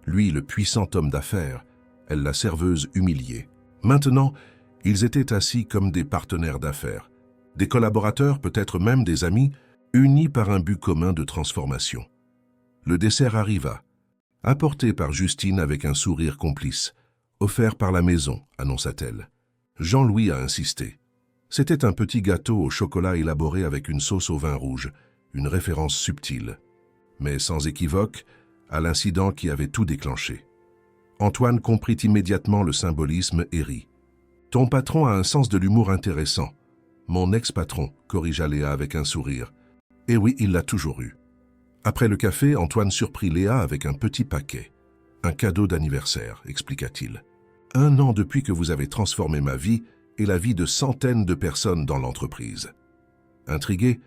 Lui, le puissant homme d'affaires, elle, la serveuse humiliée. Maintenant, ils étaient assis comme des partenaires d'affaires, des collaborateurs, peut-être même des amis, unis par un but commun de transformation. Le dessert arriva, apporté par Justine avec un sourire complice. Offert par la maison, annonça-t-elle. Jean-Louis a insisté. C'était un petit gâteau au chocolat élaboré avec une sauce au vin rouge, une référence subtile, mais sans équivoque, à l'incident qui avait tout déclenché. Antoine comprit immédiatement le symbolisme et rit. « Ton patron a un sens de l'humour intéressant. Mon ex-patron, corrigea Léa avec un sourire. Et oui, il l'a toujours eu. » Après le café, Antoine surprit Léa avec un petit paquet. « Un cadeau d'anniversaire, expliqua-t-il. 1 an depuis que vous avez transformé ma vie et la vie de centaines de personnes dans l'entreprise. » Intriguée,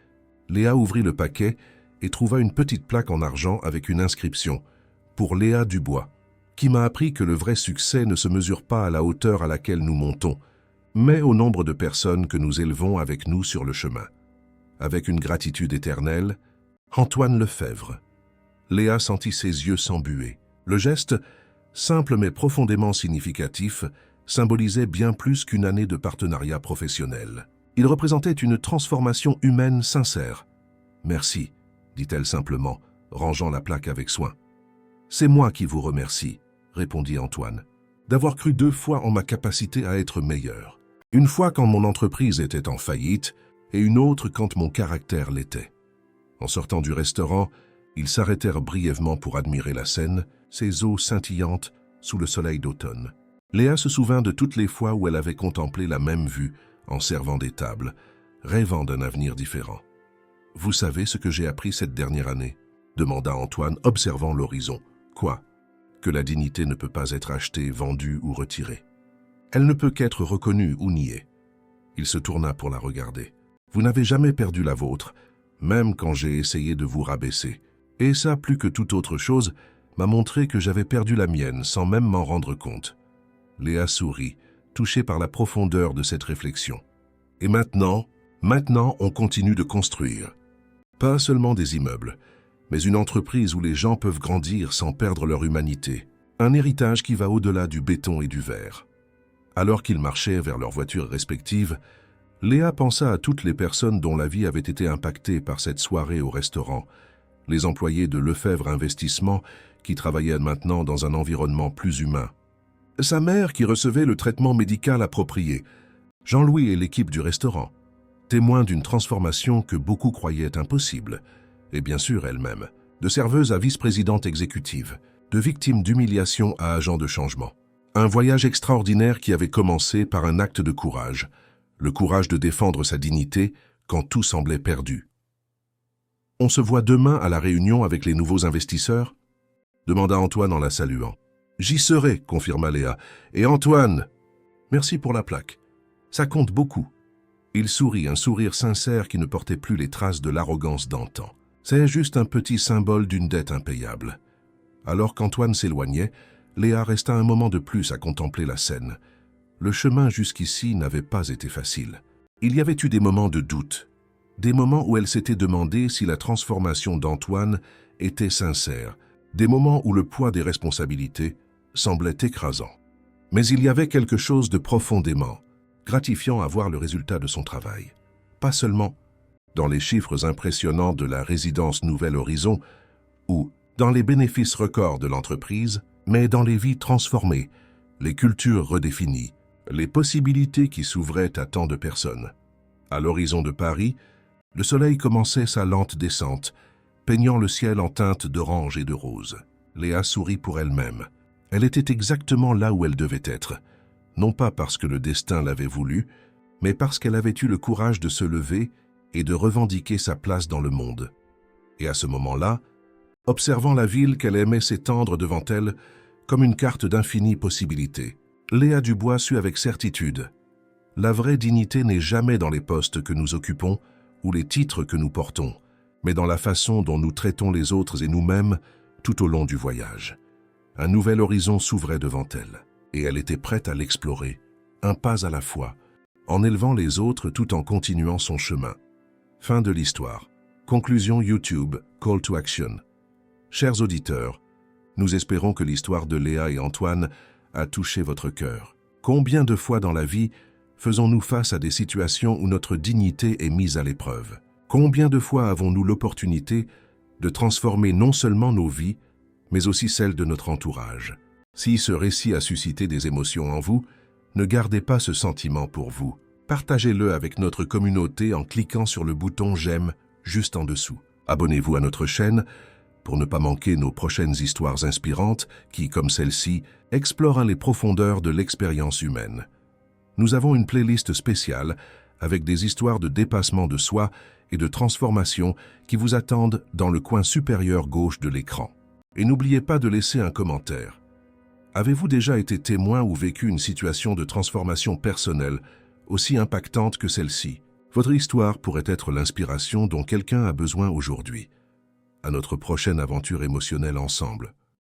Léa ouvrit le paquet et trouva une petite plaque en argent avec une inscription « Pour Léa Dubois », qui m'a appris que le vrai succès ne se mesure pas à la hauteur à laquelle nous montons, mais au nombre de personnes que nous élevons avec nous sur le chemin. Avec une gratitude éternelle, Antoine Lefebvre. Léa sentit ses yeux s'embuer. Le geste, simple mais profondément significatif, symbolisait bien plus qu'une année de partenariat professionnel. Il représentait une transformation humaine sincère. « Merci », dit-elle simplement, rangeant la plaque avec soin. « C'est moi qui vous remercie », répondit Antoine, « d'avoir cru 2 fois en ma capacité à être meilleur. Une fois quand mon entreprise était en faillite et une autre quand mon caractère l'était. » En sortant du restaurant, ils s'arrêtèrent brièvement pour admirer la Seine, ses eaux scintillantes sous le soleil d'automne. Léa se souvint de toutes les fois où elle avait contemplé la même vue en servant des tables, rêvant d'un avenir différent. « Vous savez ce que j'ai appris cette dernière année ?» demanda Antoine, observant l'horizon. « Quoi ? Que la dignité ne peut pas être achetée, vendue ou retirée. Elle ne peut qu'être reconnue ou niée. » Il se tourna pour la regarder. « Vous n'avez jamais perdu la vôtre, même quand j'ai essayé de vous rabaisser. Et ça, plus que toute autre chose, m'a montré que j'avais perdu la mienne sans même m'en rendre compte. » Léa sourit, touchée par la profondeur de cette réflexion. « Et maintenant, on continue de construire. Pas seulement des immeubles, mais une entreprise où les gens peuvent grandir sans perdre leur humanité. Un héritage qui va au-delà du béton et du verre. » Alors qu'ils marchaient vers leurs voitures respectives, Léa pensa à toutes les personnes dont la vie avait été impactée par cette soirée au restaurant, les employés de Lefebvre Investissement qui travaillaient maintenant dans un environnement plus humain. Sa mère qui recevait le traitement médical approprié, Jean-Louis et l'équipe du restaurant, témoins d'une transformation que beaucoup croyaient impossible, et bien sûr elle-même, de serveuse à vice-présidente exécutive, de victime d'humiliation à agent de changement. Un voyage extraordinaire qui avait commencé par un acte de courage, le courage de défendre sa dignité quand tout semblait perdu. « On se voit demain à la réunion avec les nouveaux investisseurs ?» demanda Antoine en la saluant. « J'y serai, confirma Léa. Et Antoine, merci pour la plaque. Ça compte beaucoup. » Il sourit, un sourire sincère qui ne portait plus les traces de l'arrogance d'antan. C'est juste un petit symbole d'une dette impayable. Alors qu'Antoine s'éloignait, Léa resta un moment de plus à contempler la scène. Le chemin jusqu'ici n'avait pas été facile. Il y avait eu des moments de doute, des moments où elle s'était demandé si la transformation d'Antoine était sincère, des moments où le poids des responsabilités semblait écrasant. Mais il y avait quelque chose de profondément gratifiant à voir le résultat de son travail. Pas seulement dans les chiffres impressionnants de la résidence Nouvel Horizon ou dans les bénéfices records de l'entreprise, mais dans les vies transformées, les cultures redéfinies, les possibilités qui s'ouvraient à tant de personnes. À l'horizon de Paris, le soleil commençait sa lente descente, peignant le ciel en teintes d'orange et de rose. Léa sourit pour elle-même. Elle était exactement là où elle devait être, non pas parce que le destin l'avait voulu, mais parce qu'elle avait eu le courage de se lever et de revendiquer sa place dans le monde. Et à ce moment-là, observant la ville qu'elle aimait s'étendre devant elle comme une carte d'infinies possibilités, Léa Dubois sut avec certitude: la vraie dignité n'est jamais dans les postes que nous occupons ou les titres que nous portons, mais dans la façon dont nous traitons les autres et nous-mêmes tout au long du voyage. Un nouvel horizon s'ouvrait devant elle, et elle était prête à l'explorer, un pas à la fois, en élevant les autres tout en continuant son chemin. Fin de l'histoire. Conclusion YouTube, Call to Action. Chers auditeurs, nous espérons que l'histoire de Léa et Antoine a touché votre cœur. Combien de fois dans la vie faisons-nous face à des situations où notre dignité est mise à l'épreuve? Combien de fois avons-nous l'opportunité de transformer non seulement nos vies, mais aussi celles de notre entourage? Si ce récit a suscité des émotions en vous, ne gardez pas ce sentiment pour vous. Partagez-le avec notre communauté en cliquant sur le bouton « J'aime » juste en dessous. Abonnez-vous à notre chaîne pour ne pas manquer nos prochaines histoires inspirantes qui, comme celle-ci, explorent les profondeurs de l'expérience humaine. Nous avons une playlist spéciale avec des histoires de dépassement de soi et de transformation qui vous attendent dans le coin supérieur gauche de l'écran. Et n'oubliez pas de laisser un commentaire. Avez-vous déjà été témoin ou vécu une situation de transformation personnelle aussi impactante que celle-ci? Votre histoire pourrait être l'inspiration dont quelqu'un a besoin aujourd'hui. À notre prochaine aventure émotionnelle ensemble.